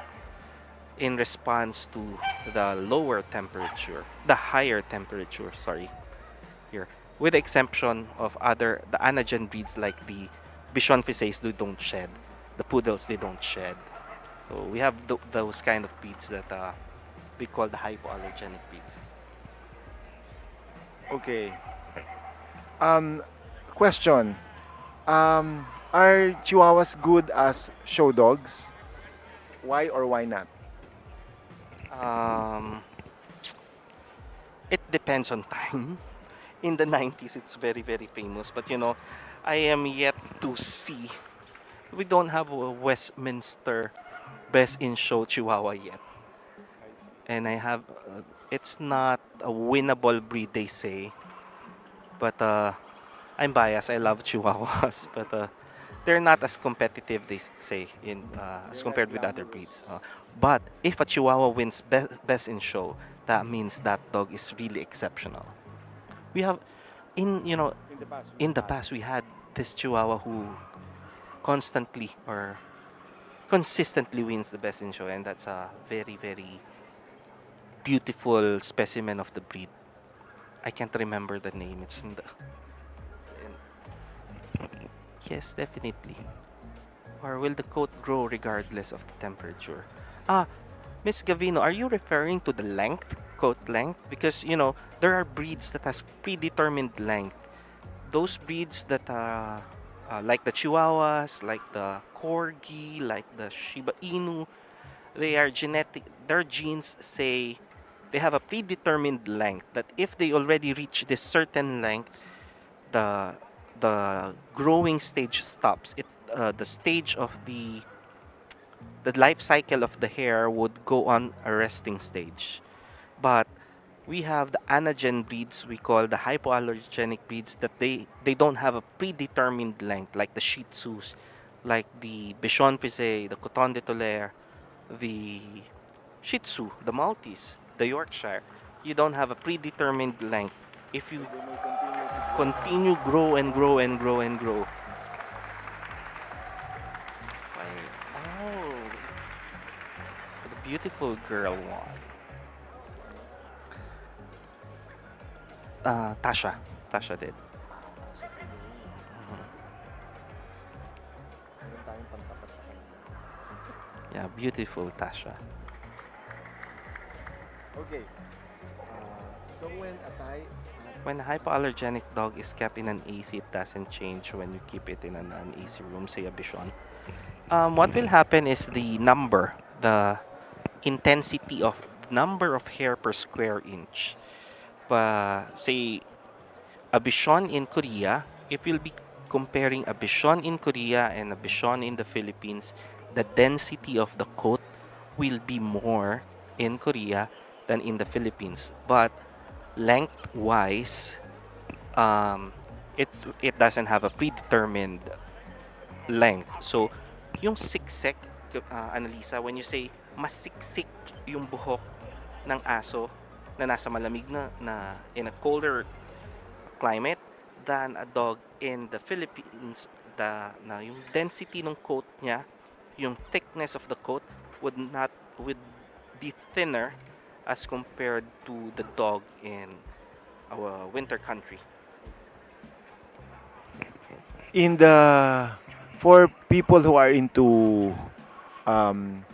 S3: in response to the higher temperature, sorry, here. With the exception of the anagen breeds like the Bichon Frise, they don't shed. The poodles, they don't shed. So we have those kind of breeds that we call the hypoallergenic breeds.
S1: Okay. Um, Question. Are Chihuahuas good as show dogs? Why or why not?
S3: Um, it depends on time. In the 90s, it's very, very famous. But I am yet to see. We don't have a Westminster Best in Show Chihuahua yet. And it's not a winnable breed, they say. But I'm biased. I love Chihuahuas. But they're not as competitive, they say, as
S1: They're not
S3: compared with other breeds.
S1: glamorous.
S3: But if a Chihuahua wins Best in Show, that means that dog is really exceptional. We have, in you know,
S1: In the past,
S3: in the past we had this Chihuahua who constantly or consistently wins the Best in Show, and that's a very, very beautiful specimen of the breed. I can't remember the name. It's yes, definitely. Or will the coat grow regardless of the temperature? Ah, Miss Gavino, are you referring to the length, coat length? Because there are breeds that has predetermined length. Those breeds that like the Chihuahuas, like the Corgi, like the Shiba Inu, they are genetic. Their genes say they have a predetermined length. That if they already reach this certain length, the the growing stage stops. The stage of the life cycle of the hair would go on a resting stage. But we have the anagen breeds we call the hypoallergenic breeds that they don't have a predetermined length like the Shih Tzus, like the Bichon Frise, the Coton de Tolaire, the Shih Tzu, the Maltese, the Yorkshire. You don't have a predetermined length. If you
S1: They may continue to grow.
S3: continue grow and grow and grow and grow. Why- Oh, the beautiful girl one. Tasha. Tasha did. Mhm.
S1: Meron tayong pantapat sa kanila.
S3: Yeah, beautiful Tasha.
S1: Okay. So when a
S3: When a hypoallergenic dog is kept in an AC, it doesn't change when you keep it in an AC room, say a Bichon. What will happen is the intensity of number of hair per square inch. Say a Bichon in Korea, if you'll be comparing a Bichon in Korea and a Bichon in the Philippines, the density of the coat will be more in Korea than in the Philippines. But lengthwise, um, it doesn't have a predetermined length. So, yung siksik, Annalisa, when you say masiksik yung buhok ng aso na nasa malamig na in a colder climate than a dog in the Philippines, yung density ng coat niya, yung thickness of the coat would be thinner as compared to the dog in our winter country.
S1: In the For people who are into um,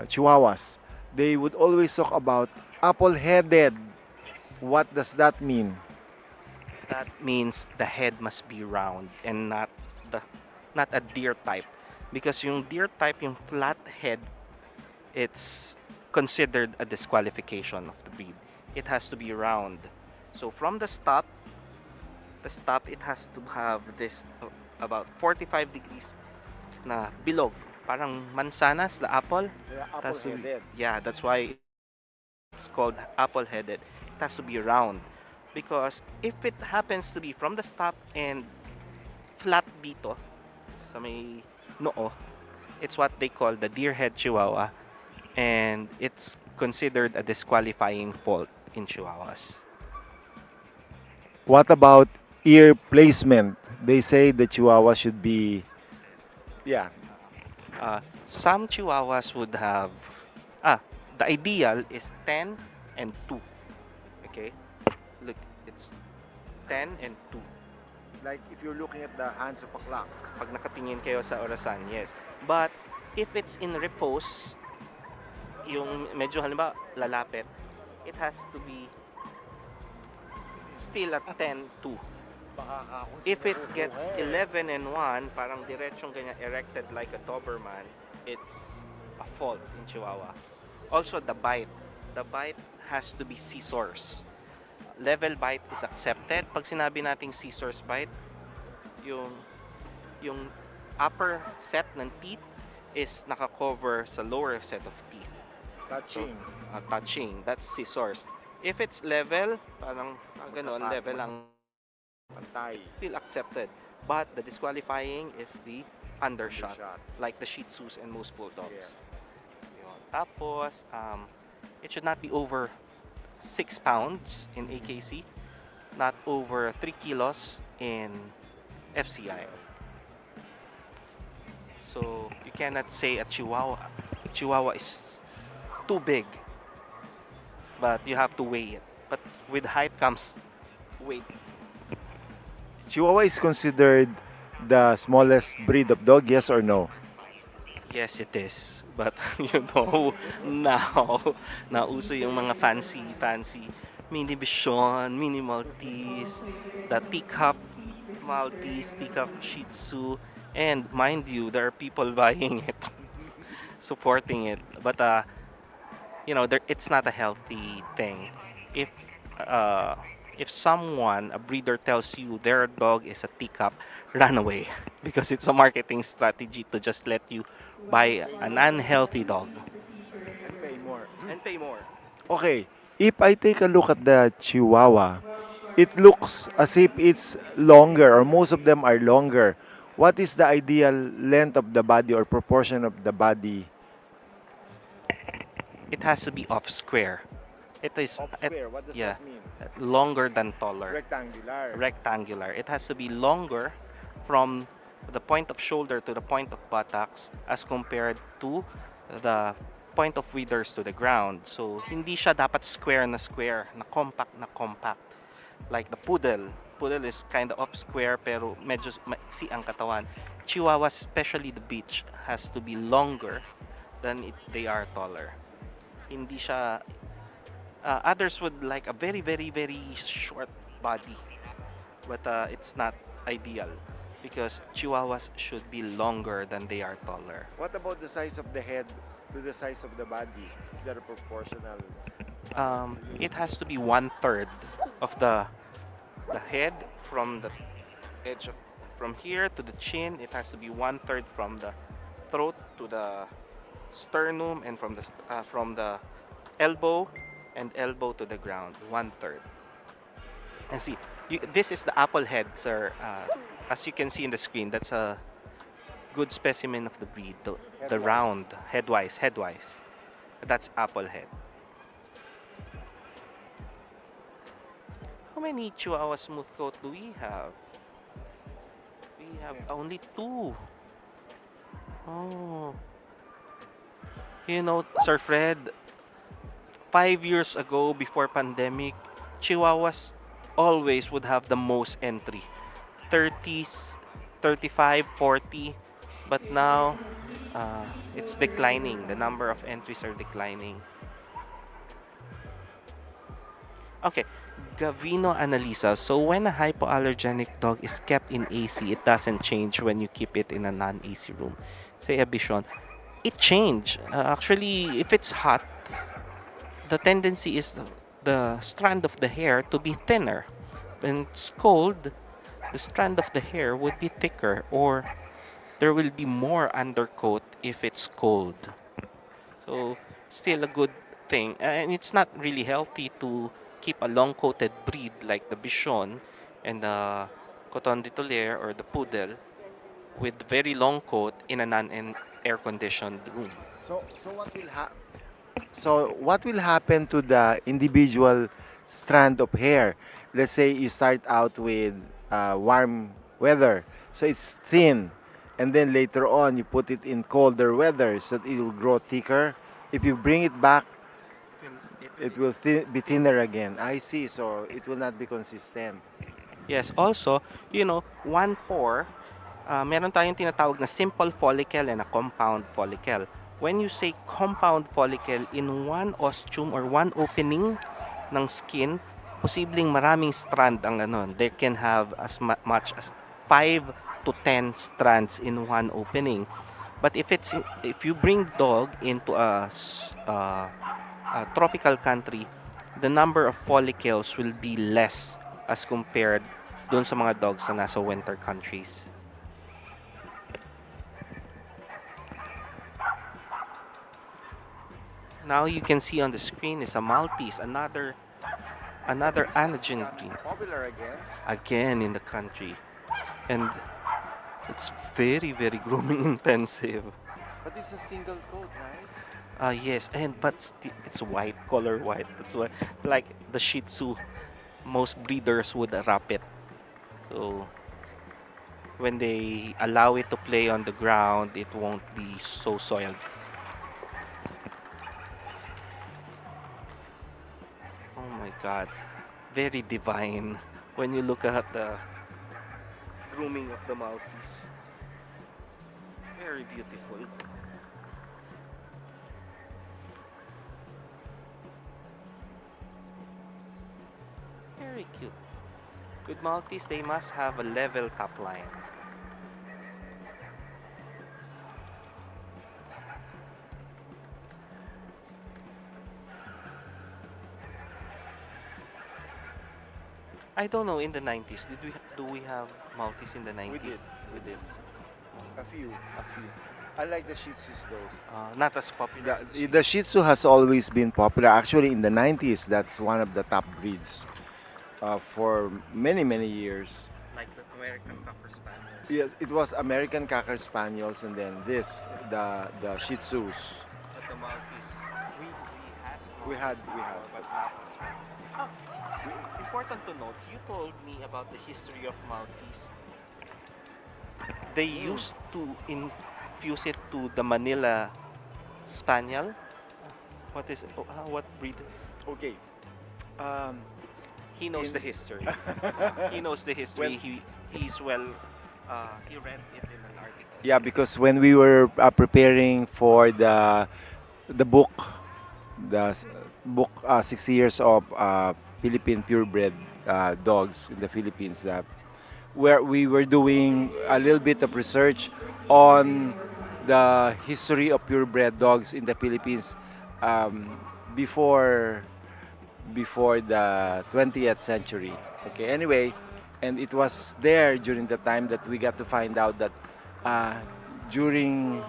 S1: Chihuahuas, they would always talk about apple-headed.
S3: Yes.
S1: What does that mean?
S3: That means the head must be round and the not a deer type, because yung deer type, yung flat head, it's considered a disqualification of the breed. It has to be round. So from the stop it has to have this about 45 degrees na bilog, parang mansanas, the apple.
S1: Yeah,
S3: It has to be,
S1: apple-headed.
S3: yeah, that's why it's called apple-headed. It has to be round because if it happens to be from the stop and flat dito sa may noo, it's what they call the deer head chihuahua, and it's considered a disqualifying fault in chihuahuas.
S1: What about ear placement? They say the Chihuahua should be, yeah,
S3: Some chihuahuas would have, ah, the ideal is 10 and 2. Okay? Look, it's 10 and 2.
S1: like if you're looking at the hands of a clock.
S3: Pag nakatingin kayo sa orasan, yes. But if it's in repose, yung medyo halimbawa lalapit, it has to be still at 10, 2. If it gets 11 and 1, parang diretsong ganyan, erected like a Doberman, it's a fault in Chihuahua. Also, the bite. The bite has to be scissors. Level bite is accepted. Pag sinabi nating scissors bite, yung, yung upper set ng teeth is nakakover sa lower set of teeth.
S1: Touching.
S3: Touching, that's scissors. If it's level, parang ganon, level lang,
S1: Pantay.
S3: still accepted. But the disqualifying is the undershot, like the Shih Tzus and most bulldogs.
S1: Yes.
S3: Yun. Tapos, it should not be over 6 pounds in AKC, not over 3 kilos in FCI. So you cannot say a Chihuahua is too big, but you have to weigh it. But with height comes weight.
S1: Chihuahua is considered the smallest breed of dog, yes or no?
S3: Yes, it is. But you know, now, nauso yung mga fancy mini Bichon, mini Maltese, the teacup Maltese, teacup Shih Tzu, and mind you, there are people buying it, supporting it. But it's not a healthy thing. If uh, if someone, a breeder, tells you their dog is a teacup, run away because it's a marketing strategy to just let you buy an unhealthy dog
S1: And pay more.
S3: and pay more.
S1: Okay, if I take a look at the Chihuahua, it looks as if it's longer, or most of them are longer. What is the ideal length of the body or proportion of the body?
S3: It has to be off square. It is
S1: What does
S3: yeah,
S1: that mean?
S3: longer than taller.
S1: Rectangular.
S3: Rectangular. It has to be longer from the point of shoulder to the point of buttocks as compared to the point of withers to the ground. So, hindi siya dapat square, na compact na compact. Like the poodle. Poodle is kind of off square pero medyo maiksi ang katawan. Chihuahua, especially the beach, has to be longer than they are taller. Hindi siya others would like a very very very short body, but it's not ideal because Chihuahuas should be longer than they are taller.
S1: What about the size of the head to the size of the body? Is that a proportional?
S3: It has to be 1/3 of the head from the edge of from here to the chin. It has to be 1/3 from the throat to the sternum, and from the elbow and elbow to the ground, 1/3. And see, this is the apple head, sir. As you can see in the screen, that's a good specimen of the breed. The round, headwise. That's apple head. How many Chihuahua smooth coat do we have? We have only 2. Oh. You know, Sir Fred, 5 years ago, before pandemic, Chihuahuas always would have the most entry. 30s, 35, 40. But now, it's declining. The number of entries are declining. Okay, Gavino Analisa. So when a hypoallergenic dog is kept in AC, it doesn't change when you keep it in a non-AC room. Say a Bichon. It change. Actually, if it's hot, the tendency is the strand of the hair to be thinner. When it's cold, the strand of the hair would be thicker, or there will be more undercoat if it's cold. So still a good thing. And it's not really healthy to keep a long-coated breed like the Bichon and the Coton de Tolaire or the Poodle with very long coat in a non-air conditioned room.
S1: So what will happen to the individual strand of hair? Let's say you start out with warm weather, so it's thin, and then later on you put it in colder weather, so that it will grow thicker. If you bring it back, it will be thinner again. I see. So it will not be consistent.
S3: Yes, also, one pore, meron tayong tinatawag na simple follicle and a compound follicle. When you say compound follicle, in one ostium or one opening ng skin, posibleng maraming strand ang ano. They can have as much as 5 to 10 strands in one opening. But if you bring dog into a tropical country, the number of follicles will be less as compared dun sa mga dogs na nasa winter countries. Now you can see on the screen is a Maltese, another anagen breed.
S1: Popular again.
S3: Again in the country. And it's very, very grooming intensive.
S1: But it's a single coat, right?
S3: Yes, but it's white, color white. That's why, like the Shih Tzu, most breeders would wrap it. So when they allow it to play on the ground, it won't be so soiled. Oh my God, very divine when you look at the grooming of the Maltese. Very beautiful. Very cute. With Maltese, they must have a level top line. I don't know, in the 90s, do we have Maltese in the 90s?
S1: We did. A few. I like the Shih Tzus those.
S3: Not as popular.
S1: The Shih Tzu has always been popular. Actually, in the 90s, that's one of the top breeds for many, many years.
S3: Like the American Cocker Spaniels.
S1: Yes, it was American Cocker Spaniels, and then the Shih Tzus.
S3: But the Maltese,
S1: We had.
S3: but not as much. Oh, important to note, you told me about the history of Maltese. They used to infuse it to the Manila Spaniel. What is it? What breed?
S1: Okay.
S3: He knows
S1: In-
S3: the history. He knows the history. He's well. He read it in an article.
S1: Yeah, because when we were preparing for the book, book 60 years of Philippine purebred dogs in the Philippines, that where we were doing a little bit of research on the history of purebred dogs in the Philippines before the 20th century. Okay, anyway, and it was there during the time that we got to find out that during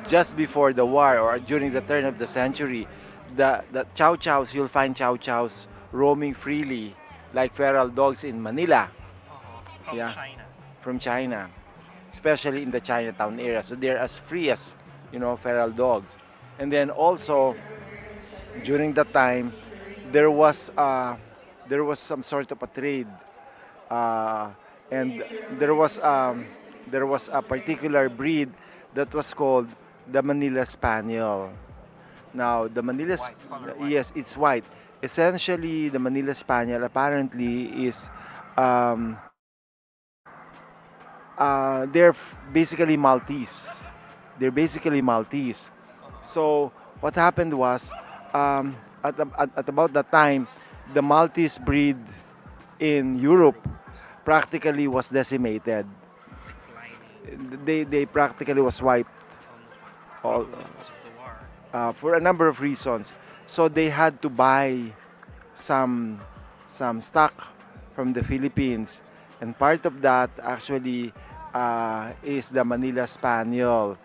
S1: just before the war or during the turn of the century, the chow chows, you'll find chow chows roaming freely like feral dogs in Manila.
S3: From
S1: Yeah.
S3: China.
S1: From China, especially in the Chinatown area. So they're as free as, feral dogs. And then also during that time, there was some sort of a trade, and there was a particular breed that was called the Manila Spaniel. Now, the Manila,
S3: White, color white.
S1: yes, it's white. Essentially, the Manila Spaniel apparently is, um, basically Maltese. They're basically Maltese. So what happened was, at about that time, the Maltese breed in Europe practically was decimated.
S3: Declining,
S1: They practically was wiped
S3: almost white,
S1: all,
S3: probably because of the war.
S1: for a number of reasons. So they had to buy some stock from the Philippines, and part of that actually is the Manila Spaniel.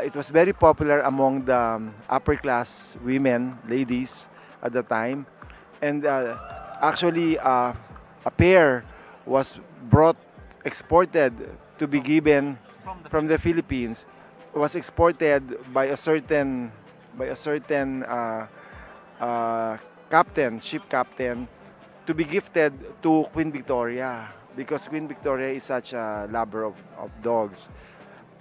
S1: It was very popular among the upper class women, ladies at the time, and actually a pair was brought exported to be given
S3: From the
S1: from the
S3: Philippines.
S1: Philippines, was exported by a certain uh, captain, ship captain, to be gifted to Queen Victoria, because Queen Victoria is such a lover of dogs.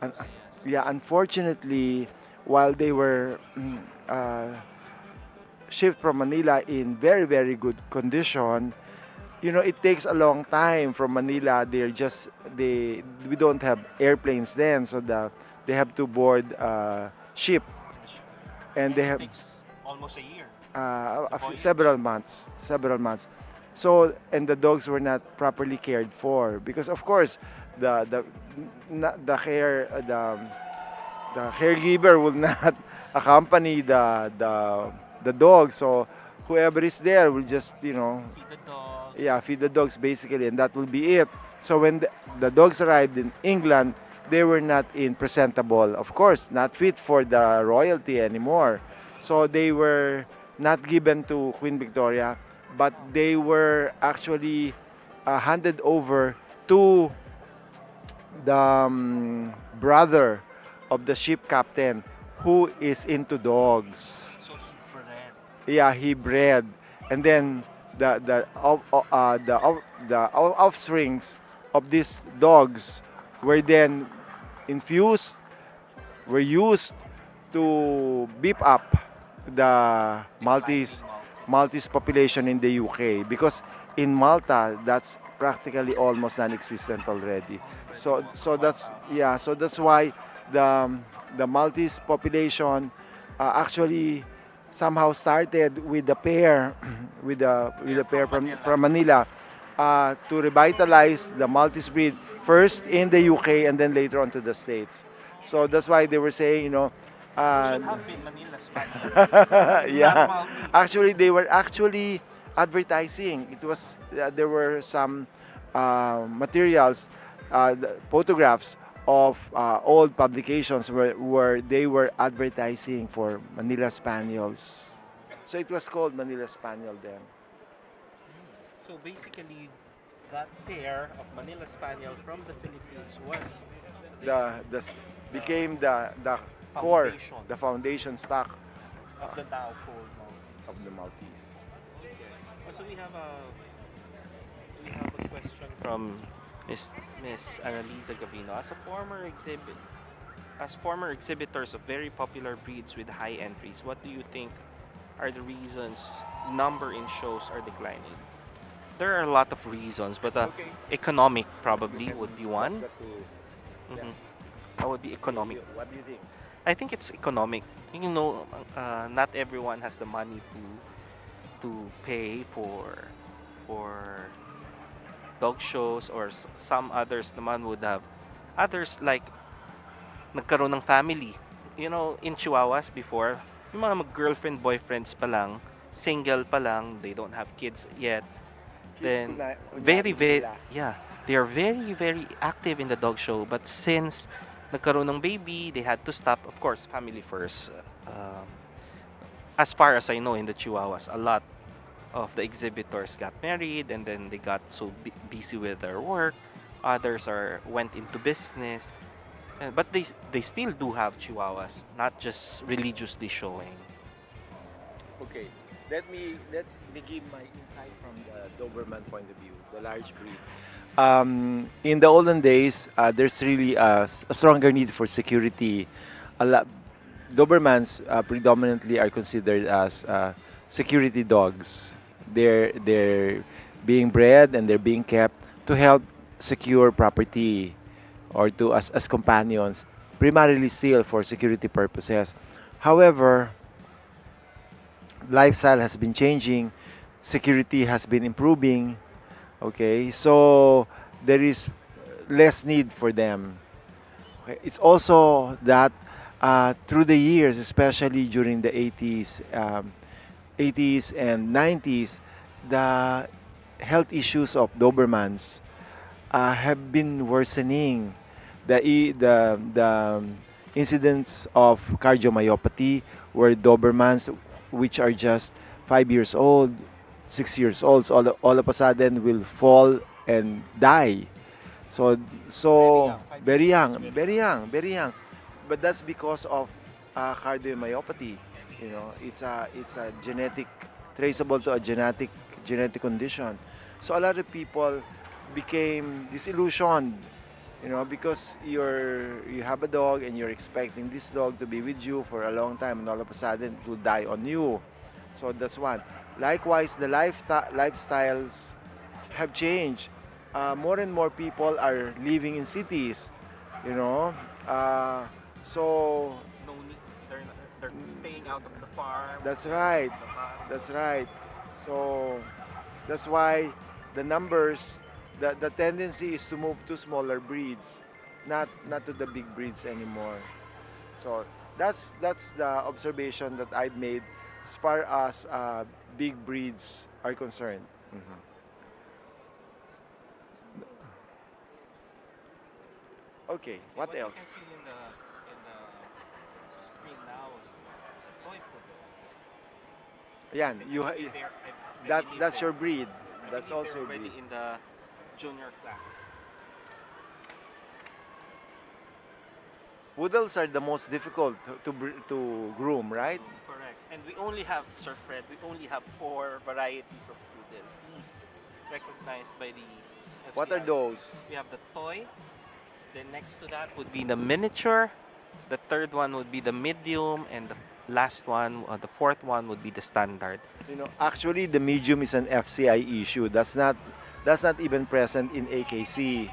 S1: And,
S3: Yes.
S1: yeah, unfortunately, while they were uh, shipped from Manila in very, very good condition, it takes a long time from Manila. They we don't have airplanes then, so they have to board ship,
S3: In the ship.
S1: and
S3: And
S1: they
S3: it
S1: have
S3: takes almost a year. The voyage.
S1: several months. So, and the dogs were not properly cared for, because of course the the care the caregiver will not accompany the dog. So whoever is there will just
S3: Feed the dog.
S1: yeah, feed the dogs basically, and that will be it. So when the dogs arrived in England, they were not in presentable, of course, not fit for the royalty anymore. So they were not given to Queen Victoria, but they were actually handed over to the brother of the ship captain, who is into dogs.
S3: So he bred.
S1: Yeah, he bred, and then the offsprings of these dogs were then infused, were used to beef up the
S3: Declining
S1: Maltese population in the UK, because in Malta that's practically almost non-existent already. So that's, yeah, so that's why the the Maltese population actually somehow started with the pair with the pair from Manila to revitalize the Maltese breed first in the UK and then later on to the States. So that's why they were saying,
S3: It
S1: uh,
S3: should have been Manila Spaniel. Not
S1: yeah,
S3: Maltese.
S1: actually they were actually advertising. It was there were some materials, photographs of old publications where they were advertising for Manila Spaniels. So it was called Manila Spaniel then.
S3: So basically, that pair of Manila Spaniel from the Philippines was
S1: The became the core,
S3: foundation
S1: the foundation stock
S3: of the now called
S1: of
S3: Maltese.
S1: the Maltese.
S3: So we have a question from Miss Annalisa Gavino. As former exhibitors of very popular breeds with high entries, what do you think are the reasons number in shows are declining? There are a lot of reasons, but
S1: Okay.
S3: economic
S1: We
S3: probably
S1: can
S3: would be
S1: pass
S3: one.
S1: that to
S3: hmm That would be economic.
S1: What do you think?
S3: I think it's economic. Not everyone has the money to pay for dog shows, or some others naman would have. Others like nagkaroon ng family. In Chihuahuas before, yung mga girlfriend boyfriends pa lang, single pa lang, they don't have kids yet. Then very yeah, they are very very active in the dog show, but since nagkaroon ng baby, they had to stop. Of course, family first. Um, as far as I know, in the Chihuahuas, a lot of the exhibitors got married, and then they got so busy with their work. Others went into business. But they still do have Chihuahuas, not just religiously showing.
S1: Okay, let me give my insight from the Doberman point of view, the large breed. In the olden days, there's really a stronger need for security. A lot, Dobermans predominantly are considered as security dogs. They're being bred and they're being kept to help secure property or to as companions, primarily still for security purposes. However, lifestyle has been changing, security has been improving. Okay, so there is less need for them. Okay. It's also that through the years, especially during the 80s and 90s, the health issues of Dobermans have been worsening. The incidents of cardiomyopathy, where Dobermans, which are just 5 years old, 6 years old, so all of a sudden will fall and die. So so very young, very young, very young. But that's because of cardiomyopathy. You know, it's a genetic, traceable to a genetic condition. So a lot of people became disillusioned, because you have a dog and you're expecting this dog to be with you for a long time, and all of a sudden it will die on you. So that's one. Likewise, the lifestyles have changed. More and more people are living in cities, you know. Uh, so
S3: No need. They're staying out of the farm.
S1: that's right. That's right. So that's why the numbers, the tendency is to move to smaller breeds, not to the big breeds anymore. So that's the observation that I've made as far as big breeds are concerned. Mhm. Okay, what else?
S3: You can see in the screen now is the toy poodle.
S1: Yan, that's your breed.
S3: I
S1: That's
S3: believe
S1: also
S3: they're
S1: a breed.
S3: already in the junior class.
S1: Poodles are the most difficult to groom, right?
S3: Correct. And we only have, Sir Fred, we only have 4 varieties of poodle. These recognized by the
S1: What are
S3: FCI.
S1: those?
S3: We have the toy. Then next to that would be the miniature. The third one would be the medium, and the last one, the fourth one would be the standard.
S1: Actually, the medium is an FCI issue. That's not even present in AKC.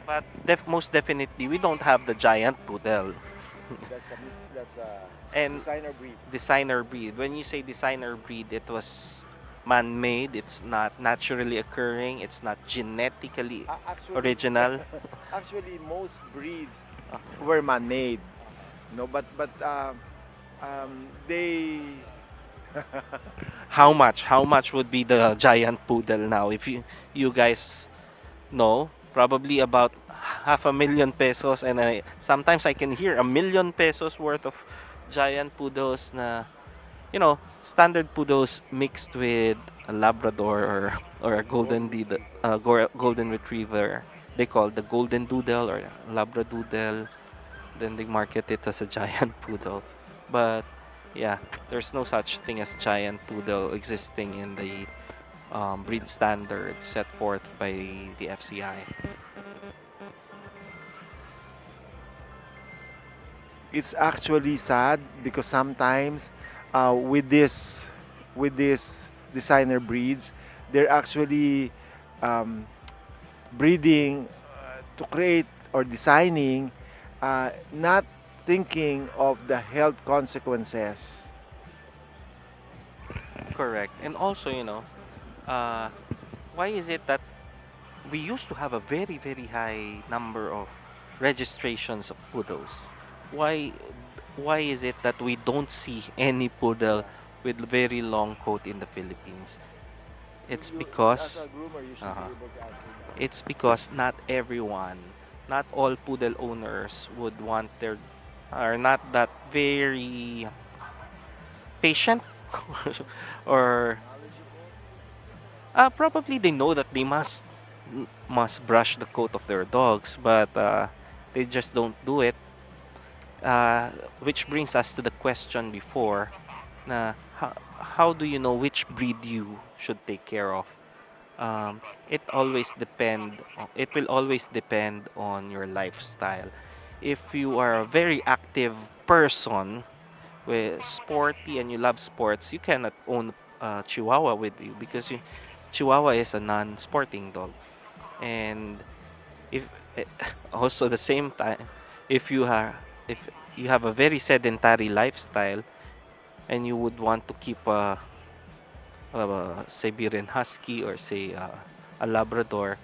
S3: But most definitely, we don't have the giant poodle.
S1: That's a mix. That's a
S3: And
S1: designer breed.
S3: designer breed. When you say designer breed, it was man-made. It's not naturally occurring. It's not genetically
S1: Actually,
S3: original.
S1: actually, most breeds
S3: Uh,
S1: were man-made. But they
S3: how much would be the giant poodle now? If you guys know, probably about half a million pesos, and sometimes I can hear 1 million pesos worth of giant poodles na, standard poodles mixed with a Labrador or a golden retriever. They call the golden doodle or Labradoodle. Then they market it as a giant poodle. But yeah, there's no such thing as giant poodle existing in the breed standard set forth by the FCI.
S1: it's actually sad because sometimes with this designer breeds, they're actually um, breeding to create or designing, not thinking of the health consequences.
S3: Correct. And also, uh, why is it that we used to have a very, very high number of registrations of poodles? Why why is it that we don't see any poodle with very long coat in the Philippines? It's
S1: As
S3: because
S1: a groomer, you should
S3: uh
S1: be able to answer that.
S3: it's because not everyone, not all poodle owners would want their are not that very patient or probably they know that they must brush the coat of their dogs, but they just don't do it. Uh, which brings us to the question before, na how do you know which breed you should take care of? It will always depend on your lifestyle. if you are a very active person with sporty and you love sports, you cannot own a Chihuahua with you because Chihuahua is a non-sporting dog. And if also the same time, if you are if you have a very sedentary lifestyle and you would want to keep a Siberian Husky or say a Labrador,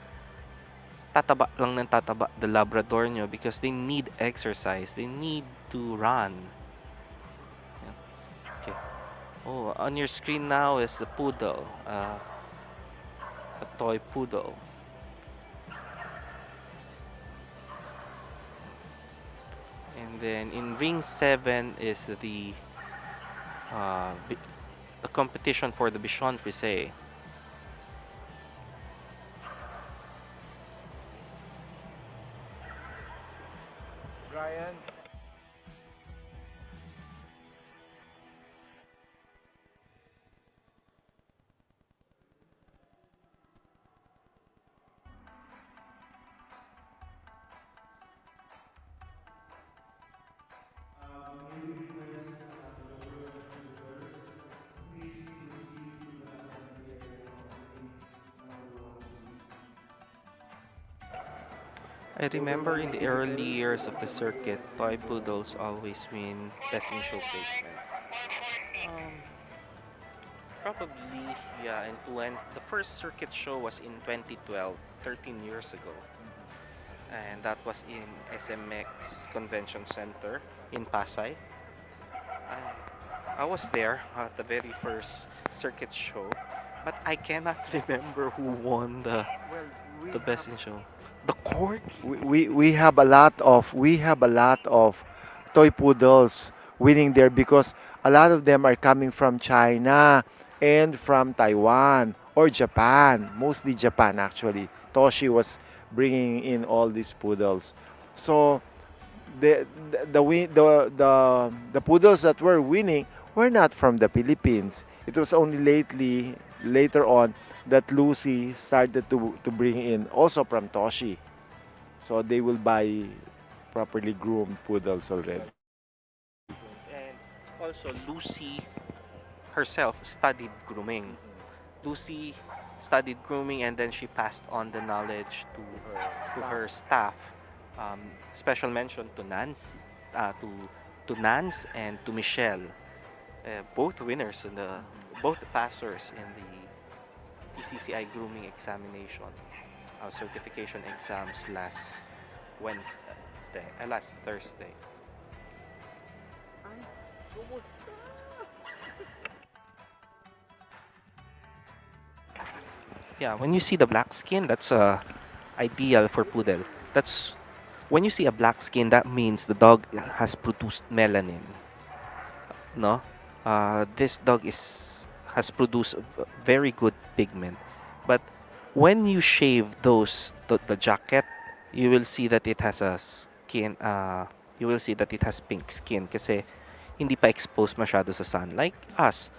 S3: tataba lang ng tataba the Labrador nyo because they need exercise, they need to run. Yeah. Okay. Oh, on your screen now is the poodle, a toy poodle. And then in ring 7 is uh, bi- the competition for the Bichon Frise.
S1: Brian, may we request to the world observers to please proceed to the assembly area of ring number 1, please.
S3: I
S1: For the
S3: remember in the early
S1: participants to
S3: years
S1: the
S3: of the
S1: assembly area
S3: circuit,
S1: of
S3: toy
S1: ring 1,
S3: poodles
S1: please.
S3: always win best in show placement. Um, Probably, yeah, the first circuit show was in 2012, 13 years ago. And that was in SMX Convention Center in Pasay. I was there at the very first circuit show, but I cannot remember who won
S1: Well, we
S3: the
S1: have
S3: best in show. The court?
S1: we have a lot of toy poodles winning there because a lot of them are coming from China and from Taiwan or Japan, mostly Japan actually. Toshi was bringing in all these poodles. So the poodles that were winning were not from the Philippines. It was only later on that Lucy started to bring in also from Toshi. So they will buy properly groomed poodles already.
S3: And also, Lucy herself studied grooming. Lucy studied grooming and then she passed on the knowledge to her staff. Special mention to Nance, to Nance and to Michelle, both winners in the both passers in the PCCI grooming examination, certification exams last Thursday. Yeah, when you see the black skin, that's ideal for poodle. That's when you see a black skin, that means the dog has produced melanin. No, this dog is has produced very good pigment. But when you shave the jacket, you will see that it has a skin. You will see that it has pink skin kasi hindi pa exposed masyado sa sun. Like us,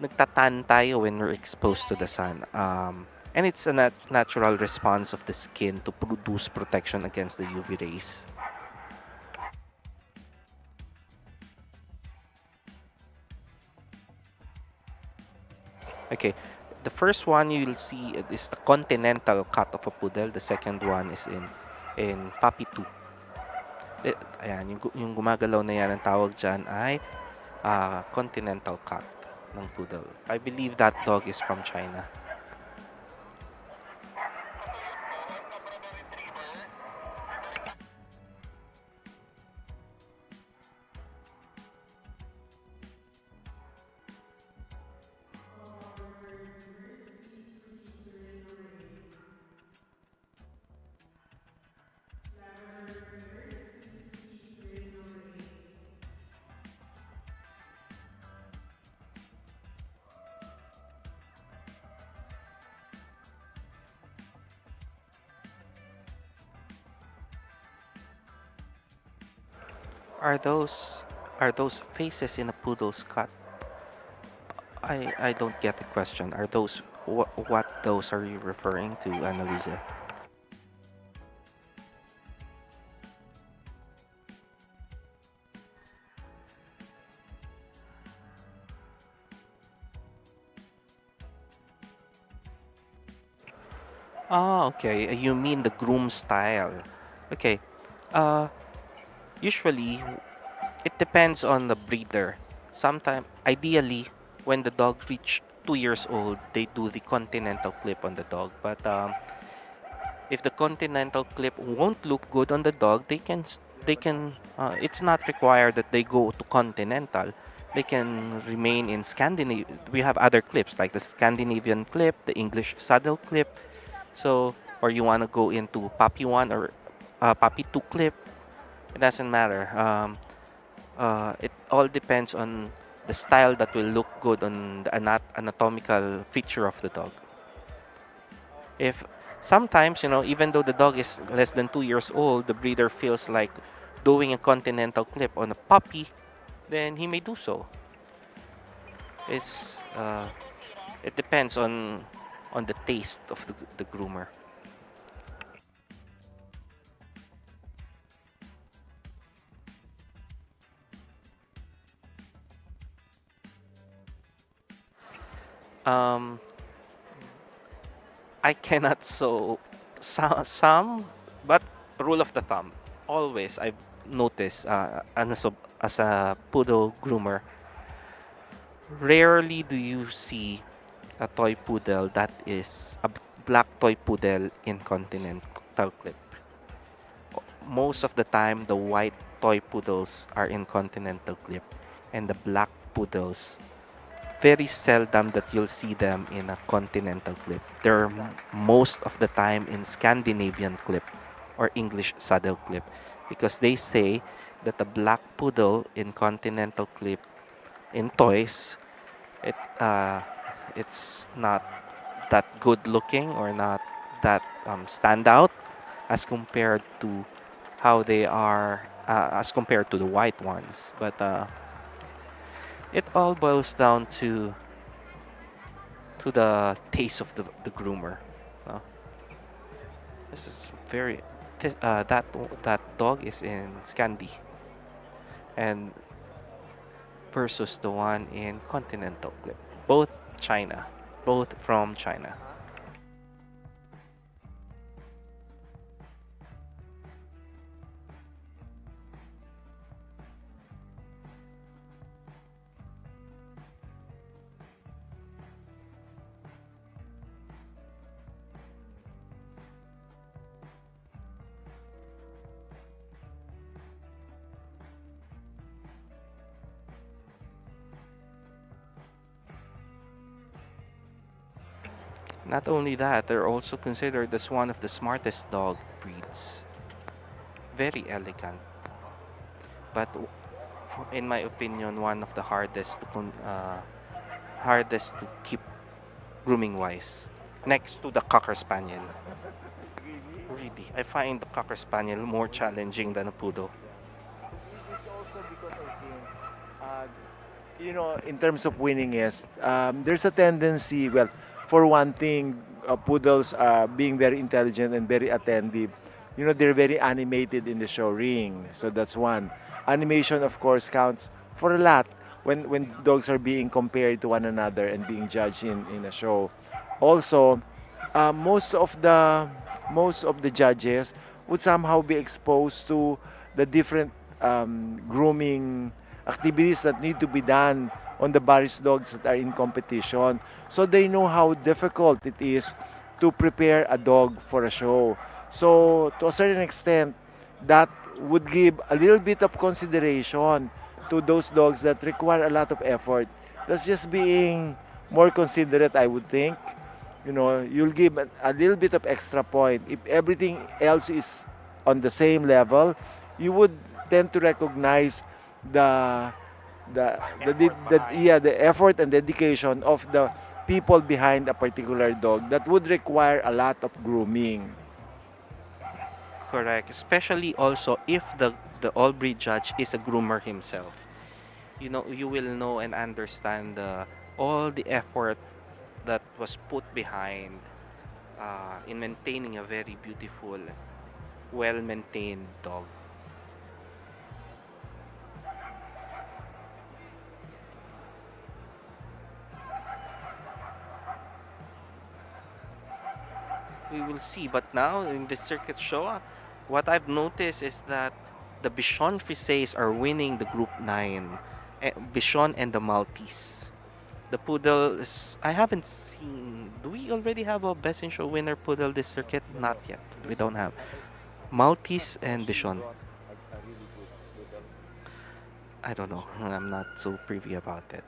S3: nagtatan tayo when we're exposed to the sun. And it's a natural response of the skin to produce protection against the UV rays. Okay, the first one you'll see is the continental cut of a poodle. The second one is in puppy 2. Ayan, yung gumagalaw na yan, ang tawag dyan ay continental cut ng poodle. I believe that dog is from China. Are those faces in a poodle's cut? I don't get the question. Are those what those are you referring to, Annalisa? Ah, okay. You mean the groom style. Okay. Uh, Usually, it depends on the breeder. Sometimes, ideally, when the dog reach 2 years old, they do the continental clip on the dog. But if the continental clip won't look good on the dog, they can. It's not required that they go to continental. They can remain in Scandinavia. We have other clips like the Scandinavian clip, the English saddle clip. So, or you want to go into Papi one or Papi two clip. It doesn't matter. It all depends on the style that will look good on the anatomical feature of the dog. If sometimes, even though the dog is less than 2 years old, the breeder feels like doing a continental clip on a puppy, then he may do so. It's, it depends on the taste of the groomer. Um, I cannot so some, but rule of the thumb, always I've noticed as a poodle groomer, rarely do you see a toy poodle that is a black toy poodle in continental clip. Most of the time, the white toy poodles are in continental clip, and the black poodles, very seldom that you'll see them in a continental clip. They're most of the time in Scandinavian clip or English saddle clip because they say that the black poodle in continental clip in toys, it it's not that good looking or not that stand out as compared to how they are as compared to the white ones. But it all boils down to the taste of the groomer. Uh, this is very that dog is in Scandi and versus the one in Continental Clip. Both China, both from China. Not only that, they're also considered as one of the smartest dog breeds. Very elegant, but in my opinion, one of the hardest to keep grooming wise, next to the Cocker Spaniel. Really, I find the Cocker Spaniel more challenging than a poodle.
S1: It's also because I think, in terms of winningest, there's a tendency, well, for one thing, poodles being very intelligent and very attentive, they're very animated in the show ring. So that's one. Animation, of course, counts for a lot when dogs are being compared to one another and being judged in a show. Also, uh, most of the most of the judges would somehow be exposed to the different grooming activities that need to be done on the Baris dogs that are in competition. So they know how difficult it is to prepare a dog for a show. So to a certain extent, that would give a little bit of consideration to those dogs that require a lot of effort. That's just being more considerate, I would think. You'll give a little bit of extra point. If everything else is on the same level, you would tend to recognize the the effort and dedication of the people behind a particular dog that would require a lot of grooming.
S3: Correct. Especially also if the all breed judge is a groomer himself. You will know and understand all the effort that was put behind in maintaining a very beautiful, well maintained dog. we will see. But now in the circuit show, what I've noticed is that the Bichon Frises are winning the Group 9. Bichon and the Maltese. The Poodle is. I haven't seen. Do we already have a Best in Show winner Poodle this circuit? Not yet. We don't have. Maltese and Bichon.
S1: A really good poodle.
S3: I don't know. I'm not so privy about it.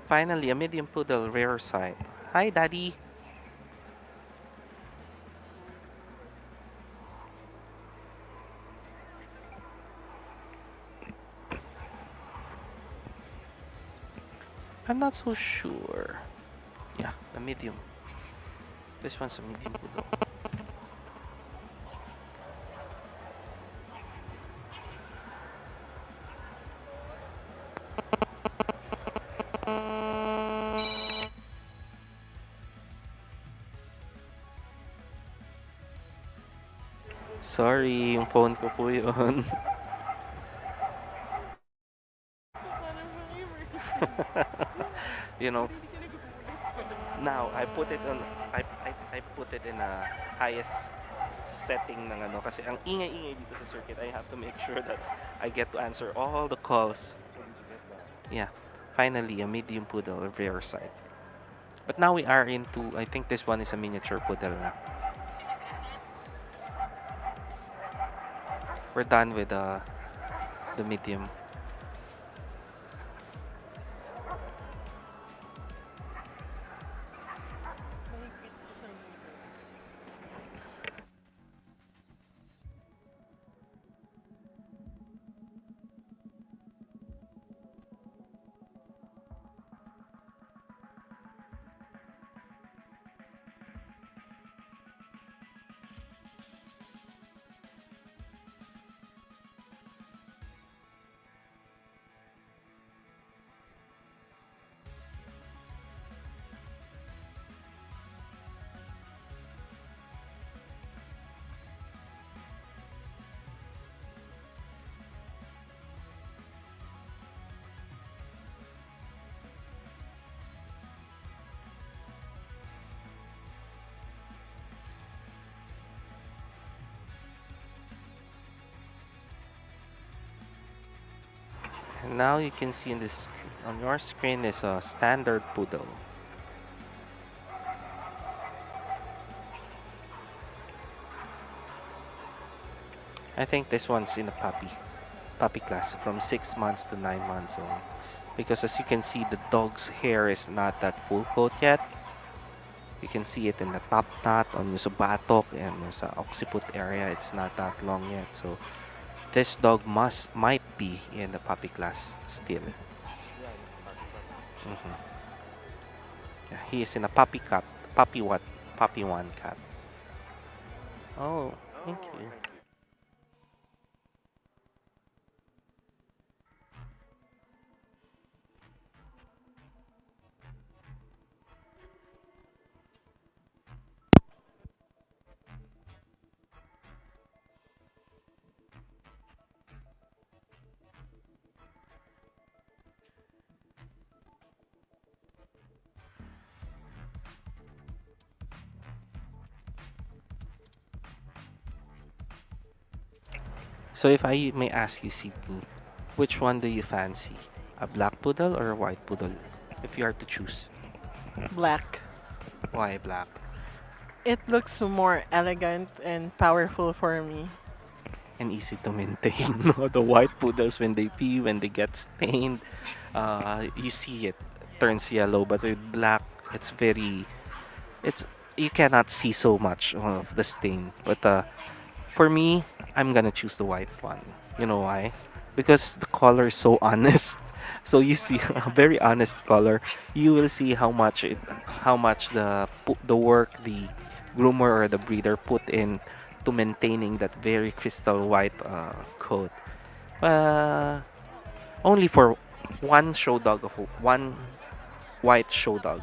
S3: Finally, a medium poodle, rare sight. Hi, Daddy. I'm not so sure. Yeah, a medium. This one's a medium poodle. Sorry, yung phone ko po yun.
S4: Parang forever.
S3: You know,
S4: Hindi ka nagugulit.
S3: now I put it in a highest setting ng ano kasi ang ingay-ingay dito sa circuit. I have to make sure that I get to answer all the calls.
S1: So did you get that?
S3: Yeah, finally a medium poodle, a rare sight. But now we are into, I think this one is a miniature poodle na. We're done with the medium.
S4: Mahigpit ko sa mundo.
S3: And now you can see in this on your screen is a standard poodle. I think this one's in a puppy class from 6 months to 9 months old. Because as you can see, the dog's hair is not that full coat yet. You can see it in the top knot, on yung sa batok, and yung sa occiput area. It's not that long yet. So this dog might be in the puppy class still. Mhm. Yeah, he is in a puppy cat. Puppy what? Puppy one cat. Oh, thank you. So if I may ask you, Sydney, which one do you fancy? A black poodle or a white poodle? If you are to choose.
S4: Black.
S3: Why black?
S4: It looks more elegant and powerful for me.
S3: And easy to maintain. No? The white poodles, when they pee, when they get stained, you see it turns yellow. But with black, it's very, it's you cannot see so much of the stain. But for me, I'm gonna choose the white one. You know why? Because the color is so honest. So you see a very honest color. You will see how much the work the groomer or the breeder put in to maintaining that very crystal white coat. Uh, Only for one show dog of one white show dog.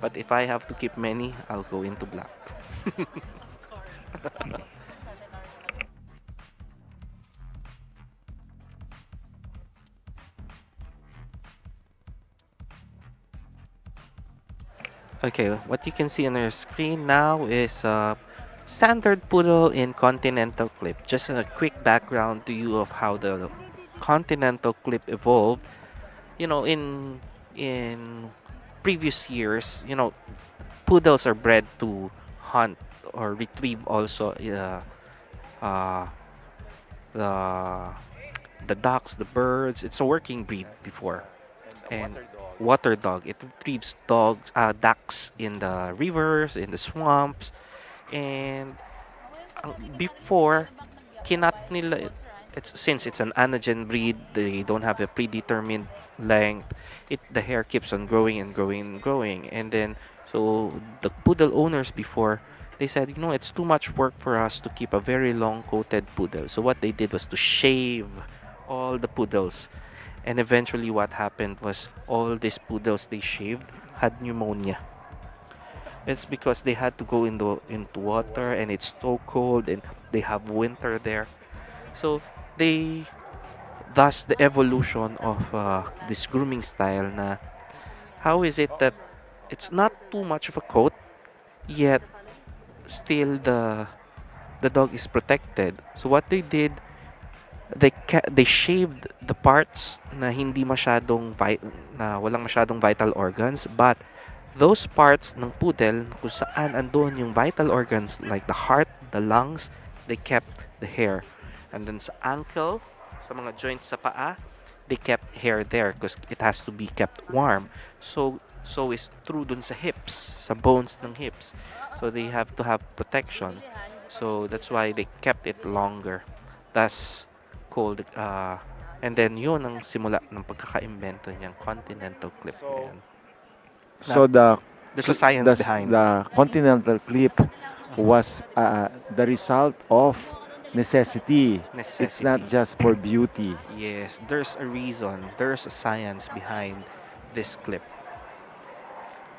S3: But if I have to keep many, I'll go into black.
S2: Of course. Tapos nag-seminar na kami.
S3: Okay, what you can see on your screen now is a standard poodle in continental clip. Just a quick background to you of how the continental clip evolved. You know, in previous years, poodles are bred to hunt or retrieve also uh, the the ducks, the birds. It's a working breed before. And water dog. It retrieves ducks in the rivers, in the swamps, and
S2: Ako yung pagdating natin sa
S3: before
S2: Balimbak
S3: kinat
S2: nag-apply
S3: nila
S2: once, right?
S3: it's since it's an anagen breed, they don't have a predetermined length. The hair keeps on growing and growing and growing, and then so the poodle owners before they said, it's too much work for us to keep a very long coated poodle. So what they did was to shave all the poodles, and eventually what happened was all these poodles they shaved had pneumonia. It's because they had to go into water and it's so cold and they have winter there. So they thus the evolution of this grooming style na how is it that it's not too much of a coat yet still the dog is protected. So what they did, they shaved the parts na hindi masyadong na walang masyadong vital organs, but those parts ng poodle kung saan andun yung vital organs like the heart, the lungs, they kept the hair. And then sa ankle, sa mga joints sa paa, they kept hair there because it has to be kept warm. So is true dun sa hips, sa bones ng hips. So they have to have protection.
S2: Bibili ha, hindi pa
S3: So that's
S2: bibili.
S3: why they kept it longer. That's called and then yun ang simula ng pagkakaimbento niyang continental clip
S1: So,
S3: ngayon.
S1: so the
S3: There's a science behind.
S1: the continental clip was the result of necessity. It's
S3: Necessity.
S1: not just for beauty.
S3: Yes, there's a reason. There's a science behind this clip.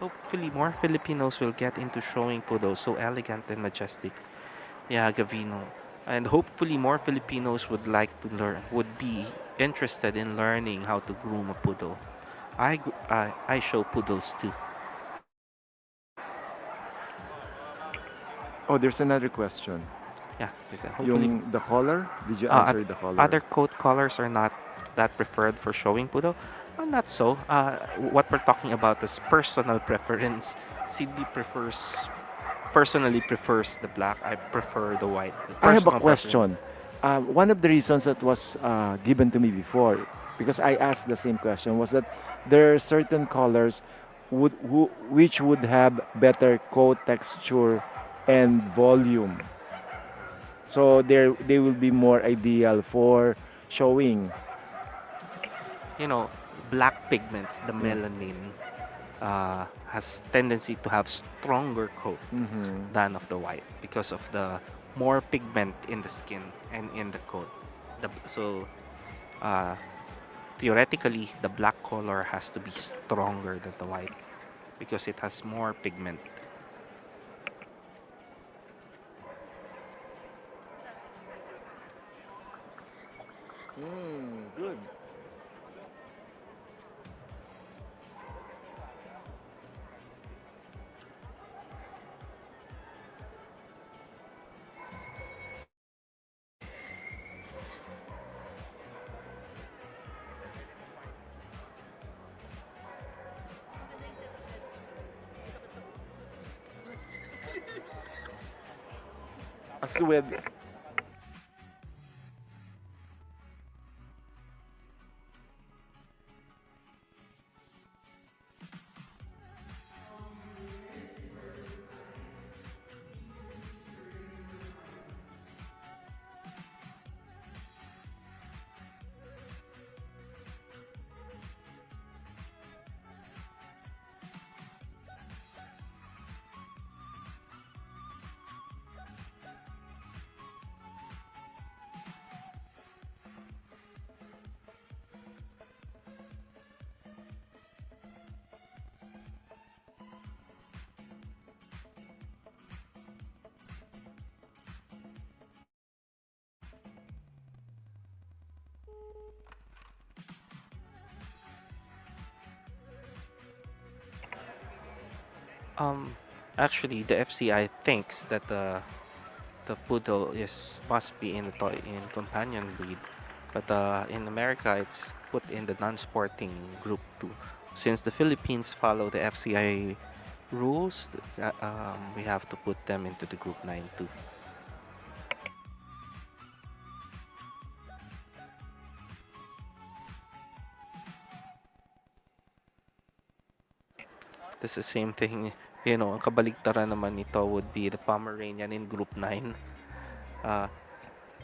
S3: Hopefully, more Filipinos will get into showing poodles so elegant and majestic. Yeah, Gavino. And hopefully, more Filipinos would be interested in learning how to groom a poodle. I show poodles too.
S1: Oh, there's another question.
S3: Yeah, hopefully,
S1: The color? Did you
S3: Uh,
S1: answer the color?
S3: other coat colors are not that preferred for showing poodle. Not so. What we're talking about is personal preference. Cindy personally prefers the black. I prefer the white.
S1: I have a
S3: Personal
S1: question.
S3: preference.
S1: One of the reasons that was given to me before, because I asked the same question, was that there are certain colors which would have better coat texture and volume. So they will be more ideal for showing.
S3: Black pigments, the
S1: Yeah.
S3: melanin, has tendency to have stronger coat
S1: Mhm.
S3: than of the white because of the more pigment in the skin and in the coat. So uh, theoretically, the black color has to be stronger than the white because it has more pigment.
S1: Good.
S2: Maganda yung set of headers ko. May sakit sa ulo.
S1: As with
S3: Um, Actually, the FCI thinks that the poodle is must be in the toy in companion breed, but in America it's put in the non-sporting group too. Since the Philippines follow the FCI rules, we have to put them into the group 9 too. This is the same thing, ang kabaligtaran naman nito would be the Pomeranian in group 9. Uh,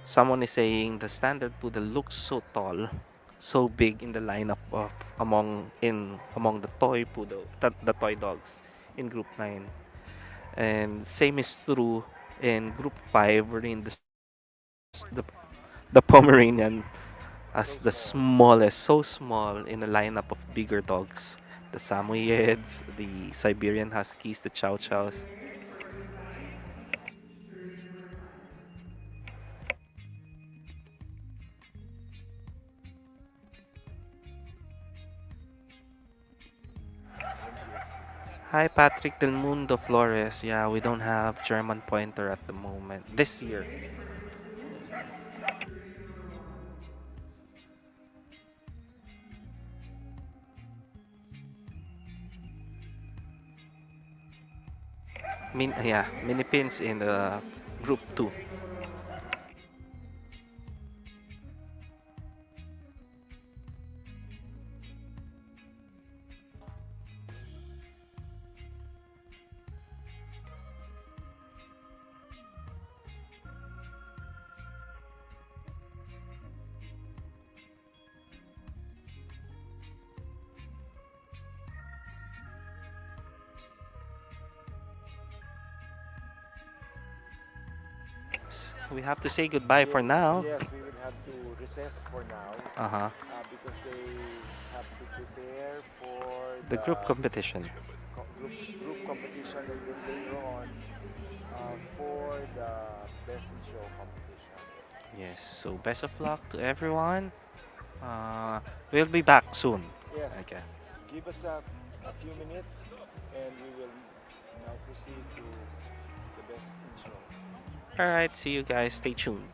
S3: Someone is saying the standard poodle looks so tall, so big in the lineup of among the toy poodle, the toy dogs in group 9. And same is true in group 5 wherein the, the Pomeranian as
S1: So
S3: the
S1: small.
S3: smallest, so small in a lineup of bigger dogs. The Samoyeds, the Siberian Huskies, the Chow Chows. Hi, Patrick Del Mundo Flores. Yeah, we don't have German Pointer at the moment. This year. Yeah, mini pins in the group 2. We have to say goodbye for
S1: Yes,
S3: now.
S1: yes, we will have to recess for now
S3: Uh-huh.
S1: because they have to prepare for
S3: The
S1: the
S3: group competition.
S1: group competition that will later on for the best in show competition.
S3: Yes, so best of luck to everyone. Uh, we'll be back soon.
S1: Yes,
S3: Okay.
S1: give us a few minutes and we will now proceed to the best in show.
S3: All right, see you guys. Stay tuned.